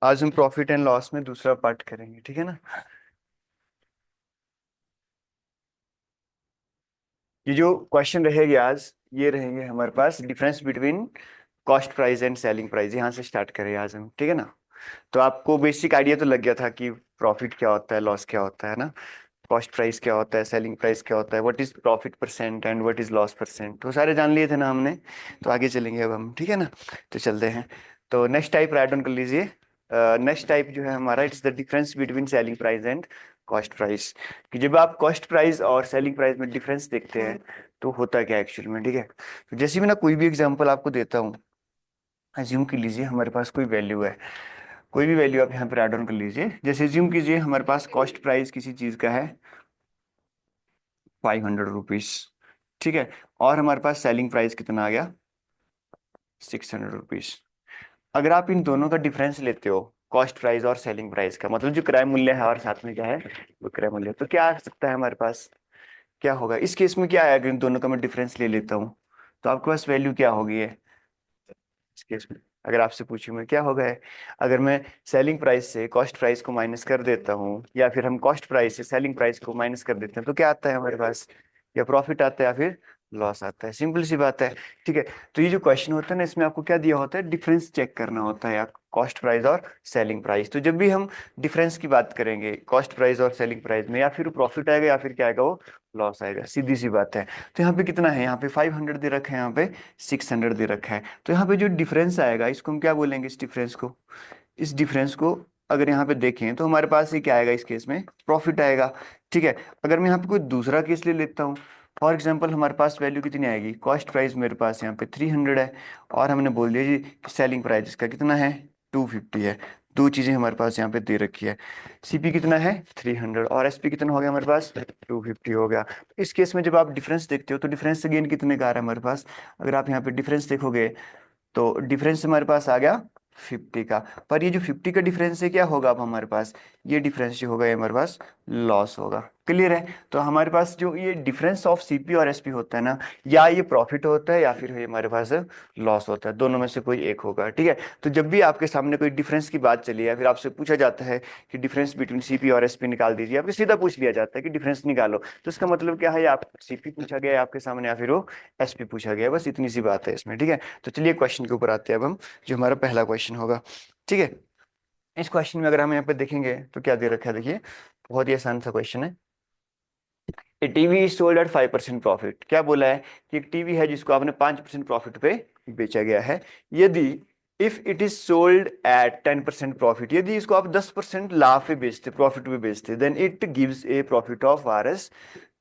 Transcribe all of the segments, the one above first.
आज हम profit and loss में दूसरा पार्ट करेंगे, ठीक है ना। ये जो क्वेश्चन रहेंगे आज, ये रहेंगे हमारे पास difference between cost price and selling price. यहाँ से स्टार्ट करें आज हम, ठीक है ना। तो आपको बेसिक आइडिया तो लग गया था कि प्रॉफिट क्या होता है, लॉस क्या होता है ना। कॉस्ट प्राइस क्या होता है, सेलिंग प्राइस क्या होता है, what is profit percent and what is loss percent, तो सारे जान लिए थे ना हमने। तो आगे चलेंगे अब हम, ठीक है ना। तो चलते हैं। तो नेक्स्ट टाइप राइट डाउन कर लीजिए। नेक्स्ट टाइप जो है हमारा, it's the difference between selling price and cost price. कि जब आप कॉस्ट प्राइस और सेलिंग प्राइस में डिफरेंस देखते हैं तो होता क्या एक्चुअल में, ठीक है। तो जैसे मैं ना कोई भी एग्जांपल आपको देता हूँ, अज्यूम कर लीजिए हमारे पास कोई वैल्यू है। कोई भी वैल्यू आप यहाँ पे राइट डाउन कर लीजिए। जैसे अज्यूम कीजिए हमारे पास कॉस्ट प्राइस किसी चीज का है 500 रुपीज, ठीक है। और हमारे पास सेलिंग प्राइस कितना आ गया, 600 रुपीज। अगर आप इन दोनों का डिफरेंस लेते हो, कॉस्ट प्राइस और सेलिंग प्राइस का, मतलब जो क्रय मूल्य है और साथ में क्या है वो क्रय मूल्य, तो क्या आ सकता है हमारे पास, क्या होगा इस केस में, क्या है अगर इन दोनों का मैं डिफरेंस ले लेता हूँ तो आपके पास वैल्यू क्या होगी है इस केस में। अगर आपसे पूछूं मैं क्या होगा है, अगर मैं सेलिंग प्राइस से कॉस्ट प्राइस को माइनस कर देता हूँ, या फिर हम कॉस्ट प्राइस से सेलिंग प्राइस को माइनस कर देते हैं, तो क्या आता है हमारे पास, या प्रॉफिट आता है या फिर लॉस आता है। सिंपल सी बात है, ठीक है। तो ये जो क्वेश्चन होता है ना, इसमें आपको क्या दिया होता है, डिफरेंस चेक करना होता है, या कॉस्ट प्राइस और सेलिंग प्राइस। तो जब भी हम डिफरेंस की बात करेंगे कॉस्ट प्राइस और सेलिंग प्राइस में, या फिर प्रॉफिट आएगा या फिर क्या आएगा, वो लॉस आएगा, सीधी सी बात है। तो यहाँ पे कितना है, यहाँ पे 500 दे रखा है, यहाँ पे 600 दे रखा है। तो यहाँ पे जो डिफरेंस आएगा इसको हम क्या बोलेंगे, इस डिफरेंस को, इस डिफरेंस को अगर यहाँ पे देखें तो हमारे पास ये क्या आएगा, इस केस में प्रॉफिट आएगा, ठीक है। अगर मैं यहाँ पे कोई दूसरा केस ले लेता हूँ, फॉर एग्जाम्पल हमारे पास वैल्यू कितनी आएगी, कॉस्ट प्राइस मेरे पास यहाँ पे 300 है, और हमने बोल दिया जी सेलिंग प्राइस इसका कितना है, 250 है। दो चीजें हमारे पास यहाँ पे दे रखी है, सीपी कितना है 300 और एसपी कितना हो गया हमारे पास 250 हो गया। इस केस में जब आप डिफरेंस देखते हो तो डिफरेंस अगेन कितने का आ रहा है हमारे पास, अगर आप यहाँ पे डिफरेंस देखोगे तो डिफरेंस हमारे पास आ गया 50 का। पर ये जो 50 का डिफरेंस है क्या होगा अब हमारे पास, ये डिफरेंस जो होगा ये हमारे पास लॉस होगा। क्लियर है। तो हमारे पास जो ये डिफरेंस ऑफ सीपी और एसपी होता है ना, या ये प्रॉफिट होता है या फिर ये हमारे पास लॉस होता है, दोनों में से कोई एक होगा, ठीक है। तो जब भी आपके सामने कोई डिफरेंस की बात चली या फिर आपसे पूछा जाता है कि डिफरेंस बिटवीन सीपी और एसपी निकाल दीजिए, आपको सीधा पूछ लिया जाता है कि डिफरेंस निकालो, तो इसका मतलब क्या है, आप सीपी पूछा गया है आपके सामने या फिर वो एसपी पूछा गया है, बस इतनी सी बात है इसमें, ठीक है। तो चलिए क्वेश्चन के ऊपर आते हैं अब हम, जो हमारा पहला क्वेश्चन होगा, ठीक है। इस क्वेश्चन में अगर हम यहाँ पे देखेंगे तो क्या दे रखा है, देखिए बहुत ही आसान सा क्वेश्चन है। A TV is sold at 5% profit. क्या बोला है कि एक टीवी है जिसको आपने 5% प्रॉफिट पे बेचा गया है। यदि if it is sold eight 10% profit, यदि इसको आप 10% लाभ पे बेचते, प्रॉफिट पे बेचते, then it gives a profit of RS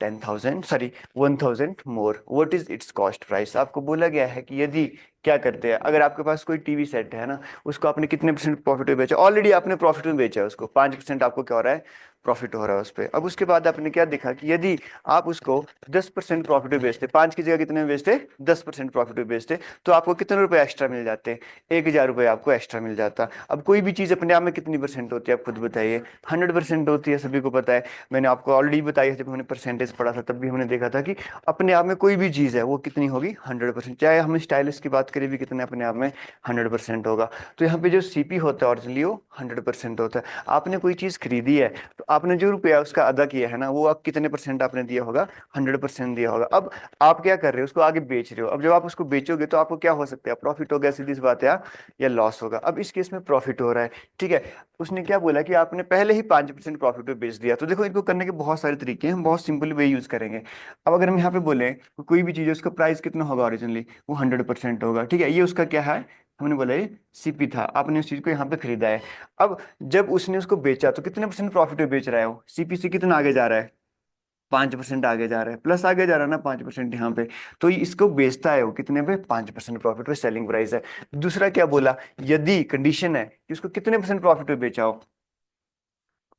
10,000 sorry 1,000 more, what is its cost price. आपको बोला गया है कि यदि क्या करते हैं, अगर आपके पास कोई टीवी सेट है ना, उसको आपने कितने परसेंट प्रॉफिट में बेचा, ऑलरेडी आपने प्रॉफिट में बेचा है उसको, 5% आपको क्या हो रहा है, प्रॉफिट हो रहा है उस पर। अब उसके बाद आपने क्या देखा कि यदि आप उसको 10% प्रॉफिट में बेचते, 5 की जगह कितने में बेचते, 10% प्रॉफिट में बेचते, तो आपको कितने रुपए एक्स्ट्रा मिल जाते, 1,000 रुपये आपको एक्स्ट्रा मिल जाता। अब कोई भी चीज अपने आप में कितनी परसेंट होती है आप खुद बताइए, 100% होती है, सभी को पता है। मैंने आपको ऑलरेडी बताई है, जब हमने परसेंटेज पढ़ा था तब भी हमने देखा था कि अपने आप में कोई भी चीज है वो कितनी होगी, 100%। चाहे हम स्टाइलिश की बात करें भी कितने अपने आप में 100% होगा। तो यहाँ पे जो सीपी होता है ओरिजिनली वो 100% होता है। आपने कोई चीज खरीदी है तो आपने जो रुपया उसका अदा किया है ना, वो आप कितने परसेंट आपने दिया होगा, 100% दिया होगा। अब आप क्या कर रहे हो, उसको आगे बेच रहे हो। अब जब आप उसको बेचोगे तो आपको क्या हो सकता है, प्रॉफिट हो गया सीधी सी बात है, या लॉस होगा। अब इस केस में प्रॉफिट हो रहा है, ठीक है। उसने क्या बोला कि आपने पहले ही 5% प्रॉफिट पे बेच दिया। तो देखो इनको करने के बहुत सारे तरीके हैं, हम बहुत सिंपल वे यूज करेंगे। अब अगर हम यहाँ पे बोले कोई भी चीज है उसका प्राइस कितना होगा ओरिजिनली, वो 100% होगा, ठीक है। ये उसका क्या है, हमने बोला ये सीपी था, आपने उस चीज को यहाँ पे खरीदा है। अब जब उसने उसको बेचा तो कितने परसेंट प्रॉफिट पे बेच रहा है वो, सीपी से कितना आगे जा रहा है, 5% आगे जा रहा है, प्लस आगे जा रहा है ना 5% यहाँ पे। तो ये इसको बेचता है वो कितने पे, 5% प्रॉफिट पे, सेलिंग प्राइस है। दूसरा क्या बोला, यदि कंडीशन है कि उसको कितने परसेंट प्रॉफिट पे बेचा हो,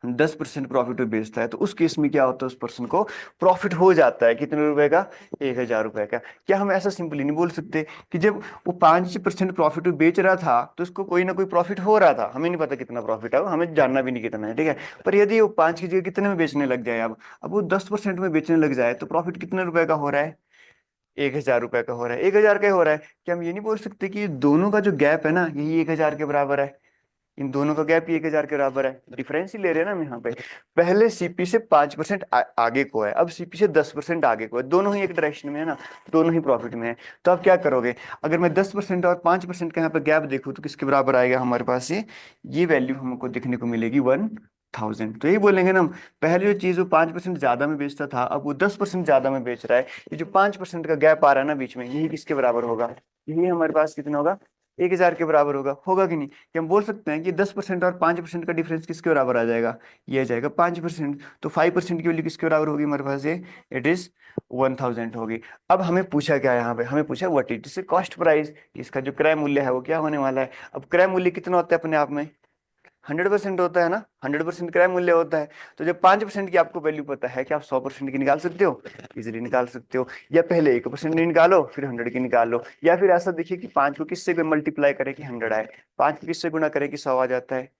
10% प्रॉफिट पे बेचता है, तो उस केस में क्या होता है, उस पर्सन को प्रॉफिट हो जाता है कितने रुपए का, 1,000 रुपए का। क्या हम ऐसा सिंपली नहीं बोल सकते कि जब वो 5% प्रॉफिट पे बेच रहा था तो उसको कोई ना कोई प्रॉफिट हो रहा था, हमें नहीं पता कितना प्रॉफिट है, हमें जानना भी नहीं कितना है, ठीक है। पर यदि वो 5 की जगह कितने में बेचने लग जाए, अब वो 10% में बेचने लग जाए तो प्रॉफिट कितने रुपए का हो रहा है, 1,000 रुपए का हो रहा है, 1,000 का ही हो रहा है। क्या हम ये नहीं बोल सकते कि दोनों का जो गैप है ना, यही 1,000 के बराबर है। इन दोनों का गैप ही 1,000 के बराबर है, डिफरेंस ही ले रहे हैं ना हम यहाँ पे। पहले सीपी से 5% आगे को है, अब सीपी से 10% आगे को है, दोनों ही एक डायरेक्शन में है ना, दोनों ही प्रॉफिट में है। तो आप क्या करोगे, अगर मैं 10% और 5% का यहाँ पे गैप देखूँ तो किसके बराबर आएगा हमारे पास, ये वैल्यू हमको देखने को मिलेगी 1,000। तो यही बोलेंगे ना हम, पहले जो चीज वो 5% ज्यादा में बेचता था, अब वो 10% ज्यादा में बेच रहा है। ये जो 5% का गैप आ रहा है ना बीच में, यही किसके बराबर होगा, यही हमारे पास कितना होगा, 1,000 के बराबर होगा। होगा कि नहीं, कि हम बोल सकते हैं कि 10% और 5% का डिफरेंस किसके बराबर आ जाएगा, ये आ जाएगा 5%। तो 5% की वैल्यू किसके बराबर होगी हमारे पास, ये इट इज 1,000 होगी। अब हमें पूछा क्या है यहाँ पे, हमें पूछा व्हाट इज कॉस्ट प्राइस, इसका जो क्रय मूल्य है वो क्या होने वाला है। अब क्रय मूल्य कितना होता है अपने आप में, 100% होता है ना, 100% क्रय मूल्य होता है। तो जब 5% की आपको वैल्यू पता है, कि आप 100% की निकाल सकते हो, इजीली निकाल सकते हो। या पहले 1% निकालो फिर 100 की निकाल लो, या फिर ऐसा देखिए कि 5 को किससे मल्टीप्लाई करें कि 100 आए, 5 को किससे गुणा करें कि 100 आ जाता है,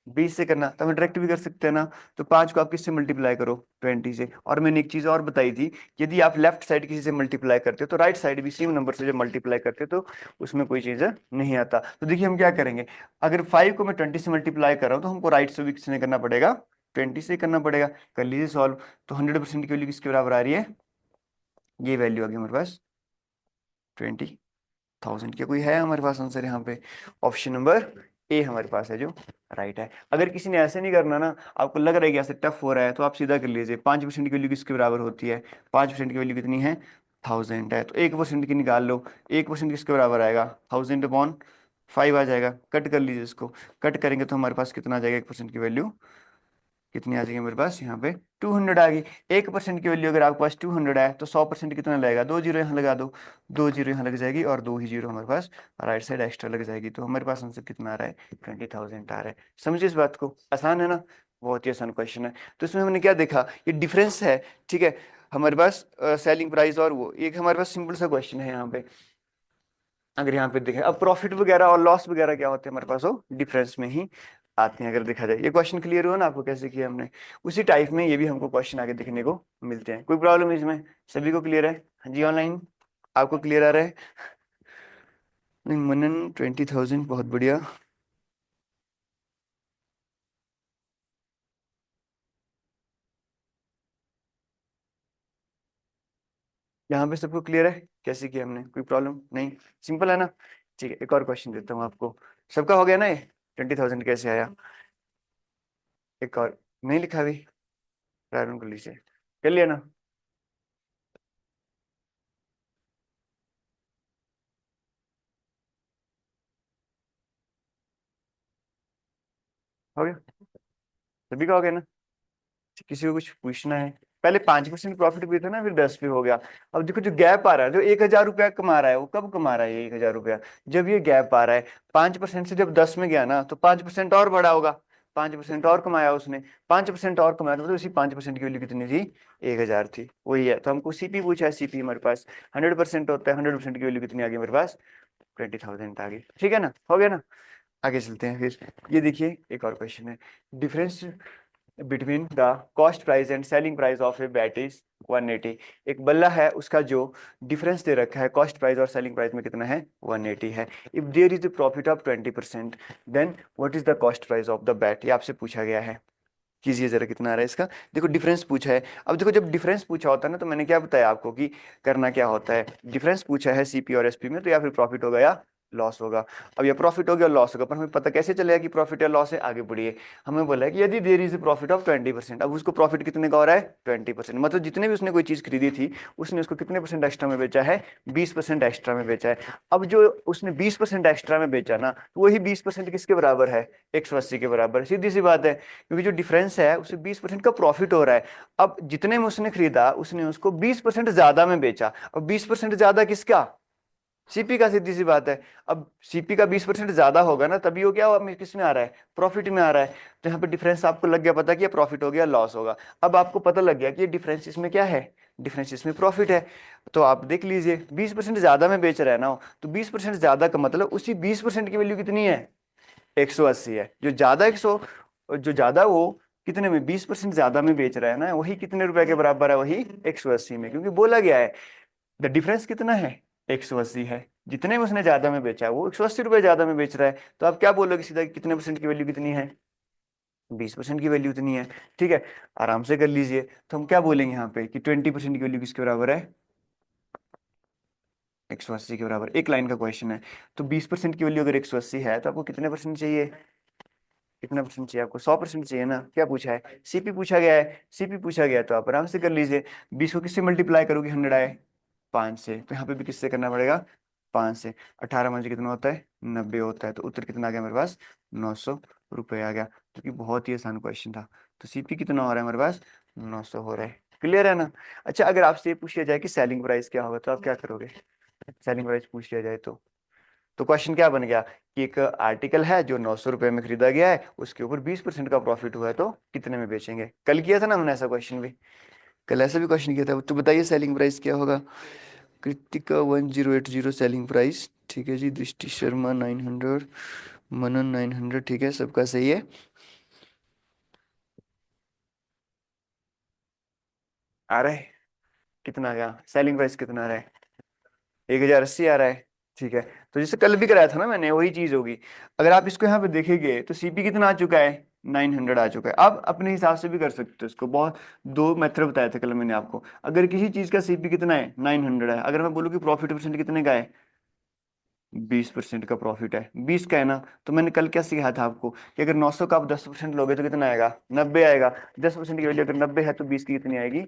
20 से करना तो हम डायरेक्ट भी कर सकते हैं ना। तो 5 को आप किससे मल्टीप्लाई करो, 20 से। और मैंने एक चीज और बताई थी, यदि आप लेफ्ट साइड किसी से मल्टीप्लाई करते हो तो राइट साइड भी सेम नंबर से जब मल्टीप्लाई करते हो तो उसमें कोई चीज नहीं आता। तो देखिए हम क्या करेंगे, अगर 5 को मैं 20 से मल्टीप्लाई कर रहा हूँ तो हमको राइट से भी किसने करना पड़ेगा, 20 से करना पड़ेगा। कर लीजिए सॉल्व। तो 100% की वैल्यू किसके बराबर आ रही है, ये वैल्यू आ गई हमारे पास 20,000। क्या कोई है हमारे पास आंसर यहाँ पे, ऑप्शन नंबर ए हमारे पास है जो राइट है। अगर किसी ने ऐसे नहीं करना ना, आपको लग रहा है कि ऐसे टफ हो रहा है, तो आप सीधा कर लीजिए, 5% की वैल्यू किसके बराबर होती है, 5% की वैल्यू कितनी है, 1,000 है, तो 1% की निकाल लो। 1% किसके बराबर आएगा, 1,000/5 आ जाएगा। कट कर लीजिए इसको, कट करेंगे तो हमारे पास कितना आ जाएगा, 1% की वैल्यू कितनी आ जाएगी मेरे पास यहाँ पे, 200 आ गई। 1% की वैल्यू अगर आपके पास 200 है तो 100% कितना लगेगा, 2 जीरो यहाँ लगा दो, 2 जीरो यहाँ लग जाएगी और 2 ही जीरो हमारे पास राइट साइड एक्स्ट्रा लग जाएगी। तो हमारे पास आंसर कितना आ रहा है, 20,000 आ रहा है। समझिए इस बात को, आसान है ना, बहुत ही आसान क्वेश्चन है। तो इसमें हमने क्या देखा, ये डिफरेंस है, ठीक है, हमारे पास सेलिंग प्राइस और वो एक हमारे पास सिंपल सा क्वेश्चन है यहाँ पे। अगर यहाँ पे देखें, अब प्रॉफिट वगैरह और लॉस वगैरह क्या होते हैं हमारे पास, वो डिफरेंस में ही आते हैं। अगर देखा जाए, ये क्वेश्चन क्लियर हुआ ना आपको कैसे किया हमने, उसी टाइप में ये भी हमको क्वेश्चन आगे देखने को मिलते हैं। कोई प्रॉब्लम इसमें, सभी को क्लियर है, हाँ जी ऑनलाइन आपको क्लियर आ रहा है। नहीं, मनन 20,000 बहुत बढ़िया। यहाँ पे सबको क्लियर है कैसे किया हमने, कोई प्रॉब्लम नहीं, सिंपल है ना। ठीक है, एक और क्वेश्चन देता हूँ आपको। सबका हो गया ना ये, 20,000 कैसे आया, एक और नहीं लिखा अभी, प्रारंभ कर लीजिए, कर लिया ना, हो गया, सभी का हो गया ना। किसी को कुछ पूछना है, पहले 5% प्रॉफिट भी था ना, फिर 10 पे हो गया। अब देखो जो गैप आ रहा है, जो 1,000 रुपया कमा रहा है, वो कब कमा रहा है ये 1,000 रुपया, जब ये गैप आ रहा है। 5% से जब 10 में गया ना, तो 5% और बड़ा होगा, 5% और कमाया उसने, 5% और कमाया, तो मतलब उसी 5% की वैल्यू कितनी थी, 1,000 थी, वही है। तो हमको सीपी पूछा है, सीपी हमारे पास 100% होता है, 100% की वैल्यू कितनी आ गई हमारे पास, 20,000 आ गई। ठीक है ना, हो गया ना। आगे चलते हैं फिर, ये देखिए एक और क्वेश्चन है, difference between the cost price and selling price of a bat is 180। एक बल्ला है, उसका जो डिफरेंस दे रखा है कॉस्ट प्राइस और सेलिंग प्राइस में कितना है, 180 है। If there is a profit of 20% then what is the cost price of the bat, ये आपसे पूछा गया है। कीजिए जरा कितना आ रहा है इसका, देखो डिफरेंस पूछा है। अब देखो जब डिफरेंस पूछा होता है ना, तो मैंने क्या बताया आपको कि करना क्या होता है, डिफरेंस पूछा है सीपी और एसपी में, तो या फिर प्रॉफिट होगा या लॉस होगा। अब या प्रॉफिट हो गया लॉस होगा, पर हमें पता कैसे चलेगा कि प्रॉफिट या लॉस है, आगे बढ़िए। हमें बोला है कि यदि देयर इज प्रॉफिट ऑफ 20%, अब उसको प्रॉफिट कितने का हो रहा है, 20%, मतलब जितने भी उसने कोई चीज खरीदी थी, उसने उसको कितने परसेंट एक्स्ट्रा में बेचा है, 20% एक्स्ट्रा में बेचा है। अब जो उसने 20% एक्स्ट्रा में बेचा ना, तो वही 20% किसके बराबर है, 180 के बराबर, सीधी सी बात है, क्योंकि जो डिफरेंस है उसे 20% का प्रॉफिट हो रहा है। अब जितने में उसने खरीदा, उसने उसको 20% ज्यादा में बेचा, अब 20% ज्यादा किसका, सीपी का, सीधी सी बात है। अब सीपी का 20% ज्यादा होगा ना, तभी वो क्या हुआ, किस में आ रहा है, प्रॉफिट में आ रहा है। तो यहाँ पे डिफरेंस आपको लग गया पता कि ये प्रॉफिट हो गया लॉस होगा। अब आपको पता लग गया कि ये डिफरेंस इसमें क्या है, डिफरेंस इसमें प्रॉफिट है। तो आप देख लीजिए 20% ज्यादा में बेच रहा है ना, तो 20% ज्यादा का मतलब उसी 20% की वैल्यू कितनी है, 180 है। जो ज्यादा 100, जो ज्यादा वो कितने में, 20% ज्यादा में बेच रहा है ना, वही कितने रुपए के बराबर है, वही 180 में, क्योंकि बोला गया है द डिफरेंस कितना है, 180 है। जितने में उसने ज्यादा में बेचा है वो 180 रुपये ज्यादा में बेच रहा है, तो आप क्या बोलोगे सीधा कि कितने परसेंट की वैल्यू कितनी है, 20% की वैल्यू उतनी है। ठीक है, आराम से कर लीजिए। तो हम क्या बोलेंगे यहाँ पे कि 20% की वैल्यू किसके बराबर है, 180 के बराबर। एक लाइन का क्वेश्चन है, तो 20% की वैल्यू अगर 180 है तो आपको कितने परसेंट चाहिए, कितना परसेंट चाहिए आपको, 100% चाहिए ना। क्या पूछा है, सीपी पूछा गया है, सीपी पूछा गया है तो आप आराम से कर लीजिए। 20 को किससे मल्टीप्लाई करोगे, 100 आए, 5 से, तो यहाँ पे भी किससे करना पड़ेगा, 5 से। 18 में से कितना होता है, 90 होता है, तो उत्तर कितना आ गया मेरे पास, 900 रुपये आ गया, जो कि बहुत ही आसान क्वेश्चन था। तो सीपी कितना हो रहा है हमारे पास, 900 हो रहा है। क्लियर है ना। अच्छा, अगर आपसे ये पूछ लिया जाए कि सेलिंग प्राइस क्या होगा तो आप क्या करोगे, सेलिंग प्राइस पूछ लिया जाए तो क्वेश्चन क्या बन गया कि एक आर्टिकल है जो 900 रुपये में खरीदा गया है, उसके ऊपर 20% का प्रॉफिट हुआ है, तो कितने में बेचेंगे। कल किया था ना हमने ऐसा क्वेश्चन भी, कल ऐसा भी क्वेश्चन किया था। तो बताइए सेलिंग प्राइस क्या होगा। कृतिका 1080 सेलिंग प्राइस, ठीक है जी। दृष्टि शर्मा 900, मनन 900, ठीक है, सबका सही है। आ रहा है, कितना आ गया सेलिंग प्राइस, कितना आ रहा है, 1080 आ रहा है। ठीक है, तो जैसे कल भी कराया था ना मैंने, वही चीज होगी। अगर आप इसको यहाँ पे देखेंगे तो सीपी कितना आ चुका है, 900 आ चुका है। अब अपने हिसाब से भी कर सकते हो इसको, बहुत दो मेथड बताए थे कल मैंने आपको। अगर किसी चीज का सीपी कितना है, 900 है, अगर मैं बोलूँ कि प्रॉफिट परसेंट कितने का है, 20% का प्रॉफिट है, 20 का है ना, तो मैंने कल क्या सिखाया था आपको कि अगर 900 का आप 10% लोगे तो कितना आएगा, 90 आएगा। 10% की वैल्यू अगर 90 है तो 20 की कितनी आएगी,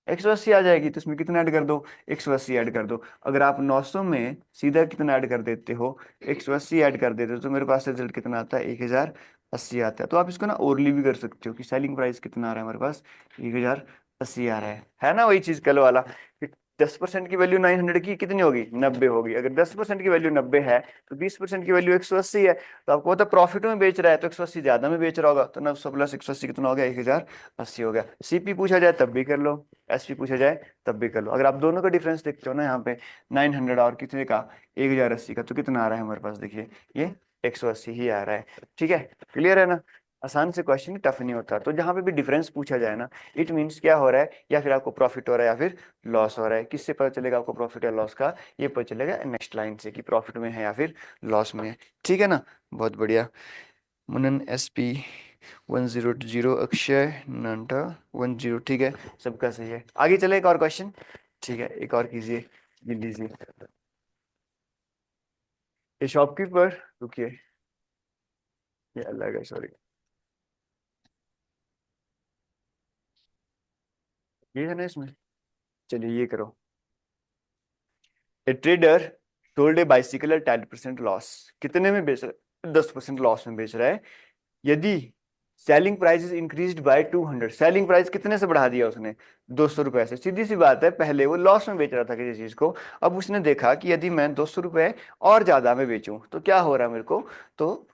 180 आ जाएगी। तो इसमें कितना ऐड कर दो, 180 ऐड कर दो। अगर आप 900 में सीधा कितना ऐड कर देते हो, 180 ऐड कर देते हो, तो मेरे पास रिजल्ट कितना आता है, 1080 आता है। तो आप इसको ना ओरली भी कर सकते हो कि सेलिंग प्राइस कितना आ रहा है हमारे पास, 1080 आ रहा है ना। वही चीज कल वाला, 10% की वैल्यू 900 की कितनी होगी, 90 होगी। अगर 10% की वैल्यू 90 है तो 20% की वैल्यू 180 है। तो आपको पता प्रॉफिट में बेच रहा है तो 180 ज्यादा में बेच रहा होगा, तो 900 प्लस 180 कितना हो गया, 1080 हो गया। सीपी पूछा जाए तब भी कर लो, एसपी पूछा जाए तब भी कर लो। अगर आप दोनों का डिफरेंस देखते हो ना यहाँ पे, 900 और कितने का, 1080 का, तो कितना आ रहा है हमारे पास, देखिए ये 180 ही आ रहा है। ठीक है, क्लियर है ना। आसान से क्वेश्चन, टफ नहीं होता। तो जहां पे भी डिफरेंस पूछा जाए ना, इट मीन्स क्या हो रहा है, या फिर आपको प्रॉफिट हो रहा है या फिर लॉस हो रहा है। किससे पता चलेगा आपको प्रॉफिट या लॉस का, ये पता चलेगा नेक्स्ट लाइन से कि प्रॉफिट में है या फिर लॉस में है। ठीक है ना, बहुत बढ़िया। मुनन SP 1020, अक्षय नांटा 10, ठीक है, सबका सही है। आगे चले, एक और क्वेश्चन। ठीक है, एक और कीजिए, ये लीजिए। ये शॉपकीपर, रुकिए, ये अलग है, सॉरी, ये है ना इसमें। चलिए ये करो। A trader sold a bicycle at 10% loss, कितने में बेच रहा है, 10% लॉस में बेच रहा है। यदि selling price is increased by 200, selling price कितने से बढ़ा दिया उसने, 200 रुपए से। सीधी सी बात है, पहले वो लॉस में बेच रहा था किसी चीज को, अब उसने देखा कि यदि मैं 200 रुपए और ज्यादा में बेचूं तो क्या हो रहा है मेरे को। तो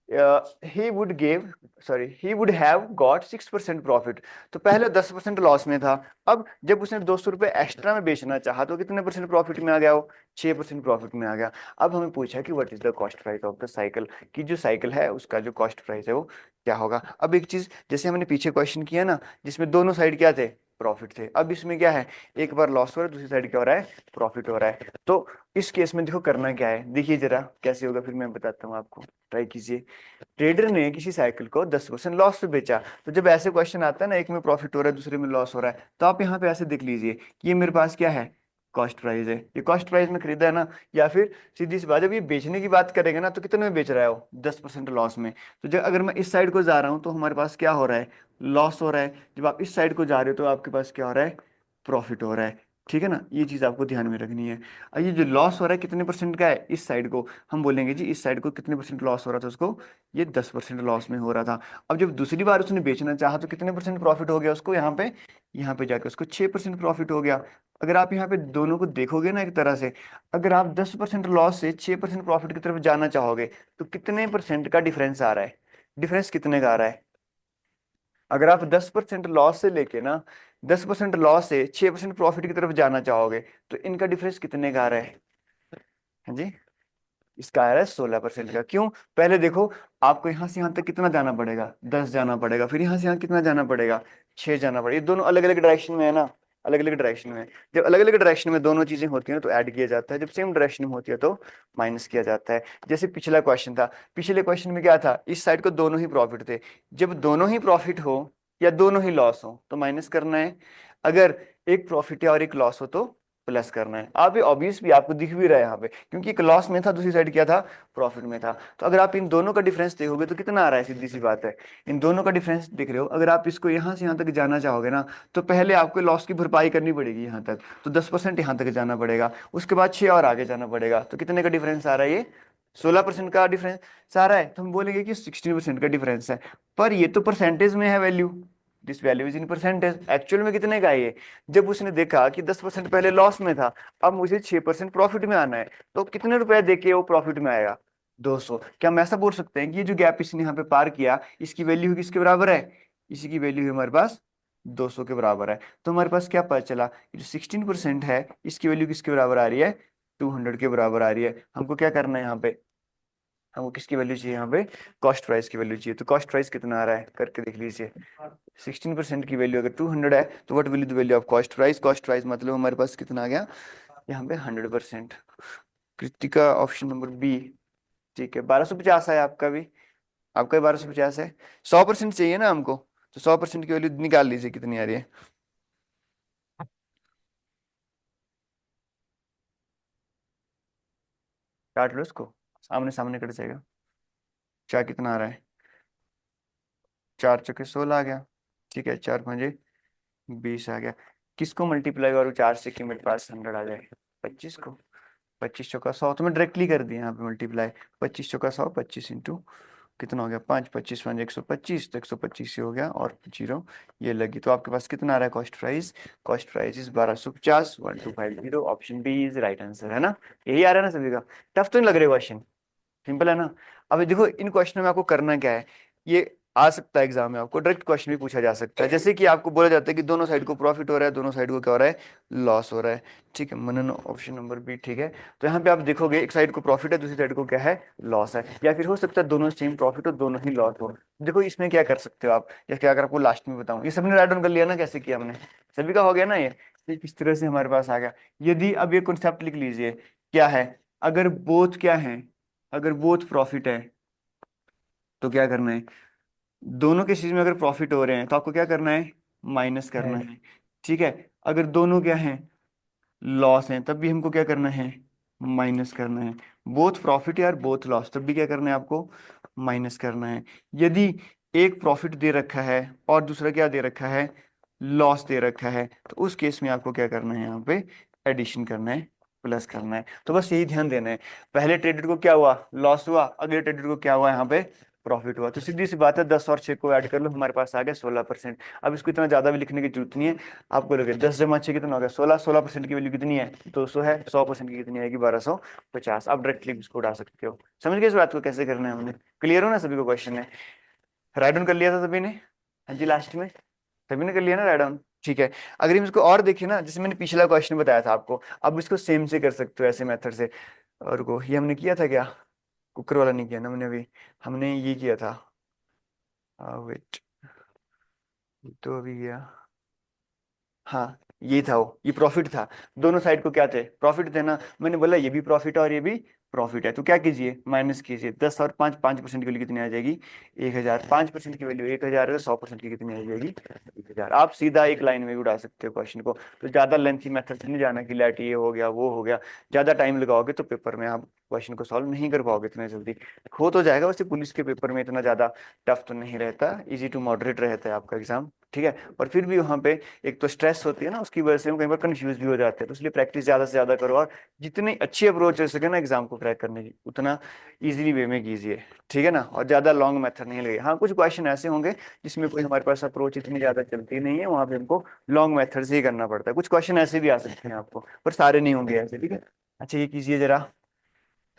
he would give, sorry, he would have got 6% profit. तो पहले 10% लॉस में था, अब जब उसने 200 रुपये एक्स्ट्रा में बेचना चाहा तो कितने परसेंट प्रॉफिट में आ गया, वो 6% प्रॉफिट में आ गया। अब हमें पूछा कि what is the cost price of the cycle, कि जो साइकिल है उसका जो कॉस्ट प्राइस है वो क्या होगा। अब एक चीज, जैसे हमने पीछे क्वेश्चन किया ना, जिसमें दोनों साइड क्या थे, प्रॉफिट थे, अब इसमें क्या है, एक बार लॉस हो रहा है, दूसरी साइड क्या हो रहा है, प्रॉफिट हो रहा है। तो इस केस में देखो करना क्या है, देखिए जरा कैसे होगा, फिर मैं बताता हूँ आपको, ट्राई कीजिए। ट्रेडर ने किसी साइकिल को 10% लॉस पे बेचा। तो जब ऐसे क्वेश्चन आता है ना, एक में प्रॉफिट हो रहा है दूसरे में लॉस हो रहा है, तो आप यहाँ पे ऐसे देख लीजिए कि ये मेरे पास क्या है, कॉस्ट प्राइस है, ये कॉस्ट प्राइस में खरीदा है ना। या फिर सीधी सी बात, जब ये बेचने की बात करेंगे ना, तो कितने में बेच रहा है वो, 10% लॉस में। तो जब अगर मैं इस साइड को जा रहा हूँ तो हमारे पास क्या हो रहा है, लॉस हो रहा है। जब आप इस साइड को जा रहे हो तो आपके पास क्या हो रहा है, प्रॉफिट हो रहा है। ठीक है ना, ये चीज आपको ध्यान में रखनी है। और ये जो लॉस हो रहा है कितने परसेंट का है, इस साइड को हम बोलेंगे जी, इस साइड को कितने परसेंट लॉस हो रहा था उसको, ये 10% लॉस में हो रहा था। अब जब दूसरी बार उसने बेचना चाहा तो कितने परसेंट प्रॉफिट हो गया उसको, यहाँ पे जाके उसको 6% प्रॉफिट हो गया। अगर आप यहाँ पे दोनों को देखोगे ना एक तरह से, अगर आप 10% लॉस से 6% प्रॉफिट की तरफ जाना चाहोगे तो कितने परसेंट का डिफरेंस आ रहा है, डिफरेंस कितने का आ रहा है। अगर आप 10% लॉस से लेके ना, 10% लॉस से 6% प्रॉफिट की तरफ जाना चाहोगे तो इनका डिफरेंस कितने का आ रहा है, हाँ जी, इसका आ रहा है 16% का। क्यों, पहले देखो, आपको यहाँ से यहाँ तक कितना जाना पड़ेगा, 10 जाना पड़ेगा, फिर यहाँ से यहाँ कितना जाना पड़ेगा, 6 जाना पड़ेगा। ये दोनों अलग अलग डायरेक्शन में है ना, अलग अलग डायरेक्शन में। जब अलग अलग डायरेक्शन में दोनों चीजें होती हैं तो ऐड किया जाता है, जब सेम डायरेक्शन में होती है तो माइनस किया जाता है। जैसे पिछला क्वेश्चन था, पिछले क्वेश्चन में क्या था, इस साइड को दोनों ही प्रॉफिट थे। जब दोनों ही प्रॉफिट हो या दोनों ही लॉस हो तो माइनस करना है, अगर एक प्रॉफिट है और एक लॉस हो तो प्लस करना है। आप ये ऑब्वियस भी आपको दिख भी रहा है यहाँ पे, क्योंकि एक लॉस में था, दूसरी साइड क्या था, प्रॉफिट में था। तो अगर आप इन दोनों का डिफरेंस देखोगे तो कितना आ रहा है, सीधी सी बात है। इन दोनों का डिफरेंस देख रहे हो, अगर आप इसको यहाँ से यहाँ तक जाना चाहोगे ना, तो पहले आपको लॉस की भरपाई करनी पड़ेगी यहाँ तक, तो 10% यहाँ तक जाना पड़ेगा, उसके बाद 6 और आगे जाना पड़ेगा। तो कितने का डिफरेंस आ रहा है, ये 16% का डिफरेंस आ रहा है। तो हम बोलेंगे कि 16% का डिफरेंस है, पर ये तो परसेंटेज में है value, this value is in percentage. Actual में कितने का है ये, जब उसने देखा कि 10% पहले लॉस में था, अब मुझे 6% प्रॉफिट में आना है, तो कितने रुपए देके वो प्रॉफिट में आएगा, 200। क्या हम ऐसा बोल सकते हैं कि ये जो गैप इसने यहाँ पे पार किया, इसकी वैल्यू किसके बराबर है, इसी की वैल्यू हमारे पास 200 के बराबर है। तो हमारे पास क्या पता चला, ये जो 16% है इसकी वैल्यू किसके बराबर आ रही है, 200 के बराबर आ रही है। हमको क्या करना है यहाँ पे, हमको किसकी वैल्यू चाहिए यहाँ पे, कॉस्ट प्राइस की वैल्यू चाहिए। तो कॉस्ट प्राइस कितना आ रहा है करके देख लीजिए, 16% की वैल्यू अगर 200 है तो what will the value of cost price, cost price मतलब हमारे पास कितना आ गया यहाँ पे 100%। कृतिका ऑप्शन नंबर बी, ठीक है। 1250 है आपका भी, आपका भी 1250 है। 100% चाहिए ना हमको, तो 100% की वैल्यू निकाल लीजिए कितनी आ रही है। काट लो इसको, सामने सामने कट जाएगा। चार कितना आ रहा है, 4 चौके 16 आ गया, ठीक है। 4 5 20 आ गया। किसको मल्टीप्लाई करूँ 4 से कि मेरे पास 100 आ जाए, 25 को। 25 चौका 100, तो मैं डायरेक्टली कर दिया यहाँ पे मल्टीप्लाई। 25 चौका 100, 25 इंटू कितना हो गया 5, 25 5 125, तो 125 ही हो गया, और जीरो ये लगी। तो आपके पास कितना आ रहा है cost price, cost price is 1250, 1250। Option B is right answer, है ना। यही आ रहा है ना सभी का, टफ तो नहीं लग रहे क्वेश्चन, सिंपल है ना। अब देखो इन क्वेश्चनों में आपको करना क्या है, ये आ सकता है एग्जाम में, आपको डायरेक्ट क्वेश्चन भी पूछा जा सकता है। जैसे कि आपको बोला जाता है कि दोनों साइड को प्रॉफिट हो रहा है, दोनों साइड को क्या हो रहा है, लॉस हो रहा है, ठीक है। मनन ऑप्शन नंबर बी ठीक है। तो यहाँ पे आप देखोगे एक साइड को प्रॉफिट है, दूसरी साइड को क्या है, लॉस है, या फिर हो सकता है दोनों सेम प्रॉफिट हो दोनों ही लॉस हो। देखो इसमें क्या कर सकते हो आप, जैसे अगर आपको लास्ट में बताऊं, ये सबने राइट डाउन कर लिया ना, कैसे किया हमने, सभी का हो गया ना ये किस तरह से हमारे पास आ गया। यदि अब ये कॉन्सेप्ट लिख लीजिए, क्या है, अगर बोथ क्या है, अगर बोथ प्रॉफिट है तो क्या करना है, दोनों के चीज में अगर प्रॉफिट हो रहे हैं तो आपको क्या करना है, माइनस करना है, ठीक है। अगर दोनों क्या है, लॉस है, तब भी हमको क्या करना है, माइनस करना है। बोथ प्रॉफिट या बोथ लॉस, तब भी क्या करना है आपको, माइनस करना है। यदि एक प्रॉफिट दे रखा है और दूसरा क्या दे रखा है, लॉस दे रखा है, तो उस केस में आपको क्या करना है, यहाँ पे एडिशन करना है, प्लस करना है। तो बस यही ध्यान देना है, पहले ट्रेडेड को क्या हुआ, लॉस हुआ, अगले ट्रेडेड को क्या हुआ, यहाँ पे प्रॉफिट हुआ। तो सीधी सी बात है, 10 और 6 को ऐड कर लो, हमारे पास आ गया 16%। अब इसको इतना ज्यादा भी लिखने की जरूरत नहीं है, आपको लगे 10 जमा 6 कितना हो गया 16, 16% की वैल्यू कितनी है, 200 है, 100% की कितनी आएगी 1250। आप डायरेक्टली इसको उड़ा सकते हो। समझ गए इस बात को कैसे करना है, हमने क्लियर हो ना सभी को, क्वेश्चन है राइट डाउन कर लिया था सभी ने, हाँ जी लास्ट में सभी ने कर लिया ना राइट डाउन, ठीक है। अगर हम इसको और देखें ना, जैसे मैंने पिछला क्वेश्चन बताया था आपको, अब इसको सेम से कर सकते हो ऐसे मेथड से। और को ये हमने किया था क्या, कुकर वाला नहीं किया ना हमने अभी, हमने ये किया था, वेट, तो अभी गया, हाँ ये था, वो ये प्रॉफिट था, दोनों साइड को क्या थे, प्रॉफिट थे ना। मैंने बोला ये भी प्रॉफिट है और ये भी प्रॉफिट है, तो क्या कीजिए, माइनस कीजिए। 10 और 5, 5% की वैल्यू कितनी आ जाएगी, 1000। 5% की वैल्यू 1000 है, 100% की कितनी आ जाएगी, 1000। आप सीधा एक लाइन में भी उड़ा सकते हो क्वेश्चन को, तो ज्यादा लेंथी मेथड से नहीं जाना कि लेट ये हो गया वो हो गया। ज्यादा टाइम लगाओगे तो पेपर में आप क्वेश्चन को सॉल्व नहीं कर पाओगे इतने जल्दी। हो तो जाएगा, वैसे पुलिस के पेपर में इतना ज्यादा टफ तो नहीं रहता, इजी टू मॉडरेट रहता है आपका एग्जाम, ठीक है। और फिर भी वहाँ पे एक तो स्ट्रेस होती है ना, उसकी वजह से हम कई बार कंफ्यूज भी हो जाते हैं। तो इसलिए प्रैक्टिस ज्यादा से ज्यादा करो, और जितनी अच्छी अप्रोच हो सके ना एग्जाम को क्रैक करने की, उतना इजीली वे में कीजिए, ठीक है ना। और ज्यादा लॉन्ग मेथड नहीं लगे। हाँ कुछ क्वेश्चन ऐसे होंगे जिसमें कोई हमारे पास अप्रोच इतनी ज्यादा चलती नहीं है, वहां पे हमको लॉन्ग मेथड से ही करना पड़ता है। कुछ क्वेश्चन ऐसे भी आ सकते हैं आपको, पर सारे नहीं होंगे ऐसे, ठीक है। अच्छा ये कीजिए जरा,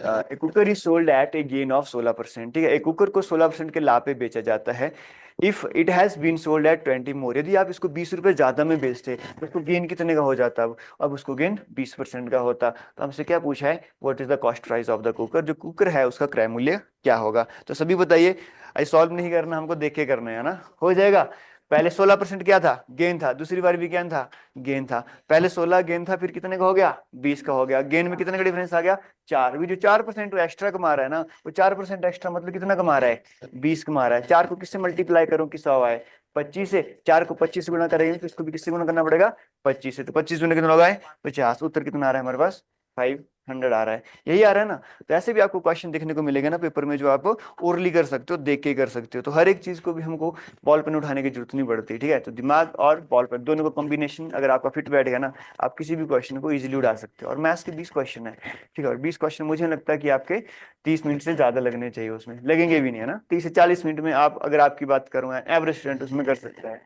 a cooker is sold at a gain of 16%, ठीक है। एक कुकर को 16% के लाभ पे बेचा जाता है। If it has been sold at 20 more, यदि आप इसको 20 रुपए ज्यादा में बेचते तो उसको गेन कितने का हो जाता, अब उसको गेन 20% का होता। तो हमसे क्या पूछा है, what is the cost price of the cooker, जो कुकर है उसका क्रय मूल्य क्या होगा। तो सभी बताइए, आई सॉल्व नहीं करना, हमको देख के करना है ना, हो जाएगा। पहले 16% क्या था, गेन था, दूसरी बार भी क्या था, गेन था। पहले 16 गेन था, फिर कितने का हो गया, 20 का हो गया। गेन में कितने का डिफरेंस आ गया, 4। भी जो 4% एक्स्ट्रा कमा रहा है ना, वो 4% एक्स्ट्रा मतलब कितना कमा रहा है, 20 कमा रहा है। 4 को किससे मल्टीप्लाई करूं कि 100 आए, 25 से। 4 को 25 से गुणा करेंगे तो इसको भी किससे गुणा करना पड़ेगा, 25 से। तो 25 गुना कितना होगा, 50। उत्तर कितना आ रहा है हमारे पास, 500 आ रहा है। यही आ रहा है ना। तो ऐसे भी आपको क्वेश्चन देखने को मिलेगा ना पेपर में, जो आप ओरली कर सकते हो, देख के कर सकते हो। तो हर एक चीज को भी हमको बॉल पेन उठाने की जरूरत नहीं पड़ती, ठीक है। तो दिमाग और बॉल पेन दोनों का कॉम्बिनेशन अगर आपका फिट बैठ गया ना, आप किसी भी क्वेश्चन को इजीली उड़ा सकते हो। और मैथ्स के 20 क्वेश्चन है, ठीक है। और 20 क्वेश्चन मुझे नहीं लगता कि आपके 30 मिनट से ज्यादा लगने चाहिए, उसमें लगेंगे भी नहीं, है ना। 30 से 40 मिनट में आप, अगर आपकी बात करूँ, एवरेज स्टूडेंट उसमें कर सकता है,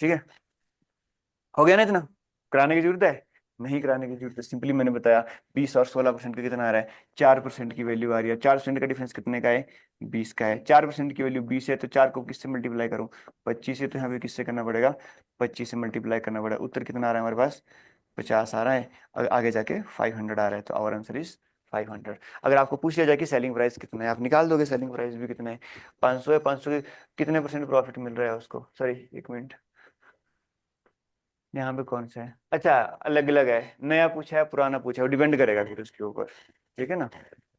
ठीक है। हो गया ना इतना, कराने की जरूरत है, नहीं कराने की जरूरत है। सिंपली मैंने बताया 20 और 16% का कितना आ रहा है, 4% की वैल्यू आ रही है। 4% का डिफरेंस कितने का है, 20 का है। 4% की वैल्यू 20 है, तो 4 को किससे मल्टीप्लाई करूं, 25 से। तो यहाँ पे किससे करना पड़ेगा, 25 से मल्टीप्लाई करना पड़ेगा। उत्तर कितना आ रहा है हमारे पास, 50 आ रहा है। आगे जाके 500 आ रहा है। तो आवर आंसर इज 500। अगर आपको पूछ लिया जाए कि सेलिंग प्राइस कितना है, आप निकाल दोगे सेलिंग प्राइस भी कितना है, 500 है। 500 के कितने परसेंट प्रॉफिट मिल रहा है उसको, सॉरी एक मिनट, यहाँ पे कौन सा है, अच्छा अलग अलग है, नया पूछा है पुराना पूछा है, वो डिपेंड करेगा फिर उसके ऊपर, ठीक है ना।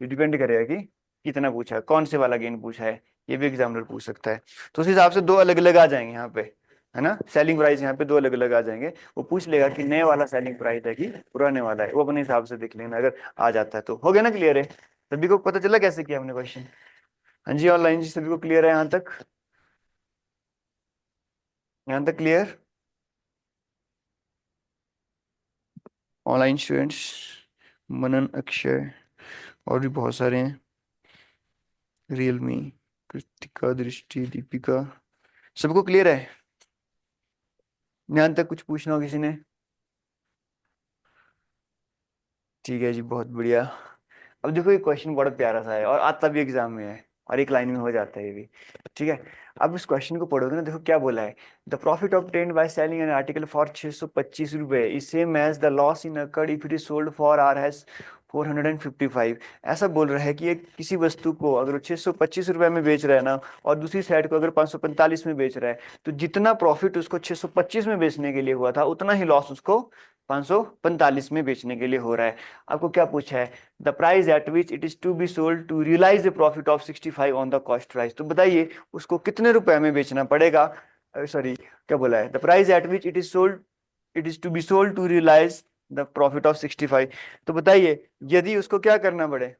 ये डिपेंड करेगा कि कितना पूछा है, कौन से वाला गेन पूछा है, ये भी एग्जामिनर पूछ सकता है। तो उस हिसाब से दो अलग अलग आ जाएंगे यहाँ पे, है ना। सेलिंग प्राइस यहाँ पे दो अलग अलग आ जाएंगे। वो पूछ लेगा कि नए वाला सेलिंग प्राइस है कि पुराने वाला है, वो अपने हिसाब से देख लेना। अगर आ जाता है तो हो गया ना, क्लियर है सभी को, पता चला कैसे किया हमने क्वेश्चन। हाँ जी, ऑनलाइन जी सभी को क्लियर है यहाँ तक, यहाँ तक क्लियर, ऑनलाइन स्टूडेंट्स, मनन, अक्षय और भी बहुत सारे हैं, रियलमी, कृतिका, दृष्टि, दीपिका, सबको क्लियर है। ध्यान तक कुछ पूछना हो किसी ने, ठीक है जी, बहुत बढ़िया। अब देखो ये क्वेश्चन बड़ा प्यारा सा है और आता भी एग्जाम में है, और एक लाइन में हो जाता है ये भी, ठीक है। अब इस क्वेश्चन को पढ़ोगे ना, देखो क्या बोला है, the profit obtained by selling an article for 625 रुपए is same as the loss in incurred if it is sold for are has 455। ऐसा बोल रहा है कि एक किसी वस्तु को अगर वो 625 रुपए में बेच रहा है ना, और दूसरी साइड को अगर 545 में बेच रहा है, तो जितना प्रॉफिट उसको 625 में बेचने के लिए हुआ था, उतना ही लॉस उसको 545 में बेचने के लिए हो रहा है। आपको क्या पूछा है, the price at which it is to be sold to realise the profit of 65 on the cost price. तो बताइए उसको कितने रुपए में बेचना पड़ेगा, सॉरी क्या बोला है, the price at which it is sold, it is to be sold to realise the profit of 65। तो बताइए यदि उसको क्या करना पड़े,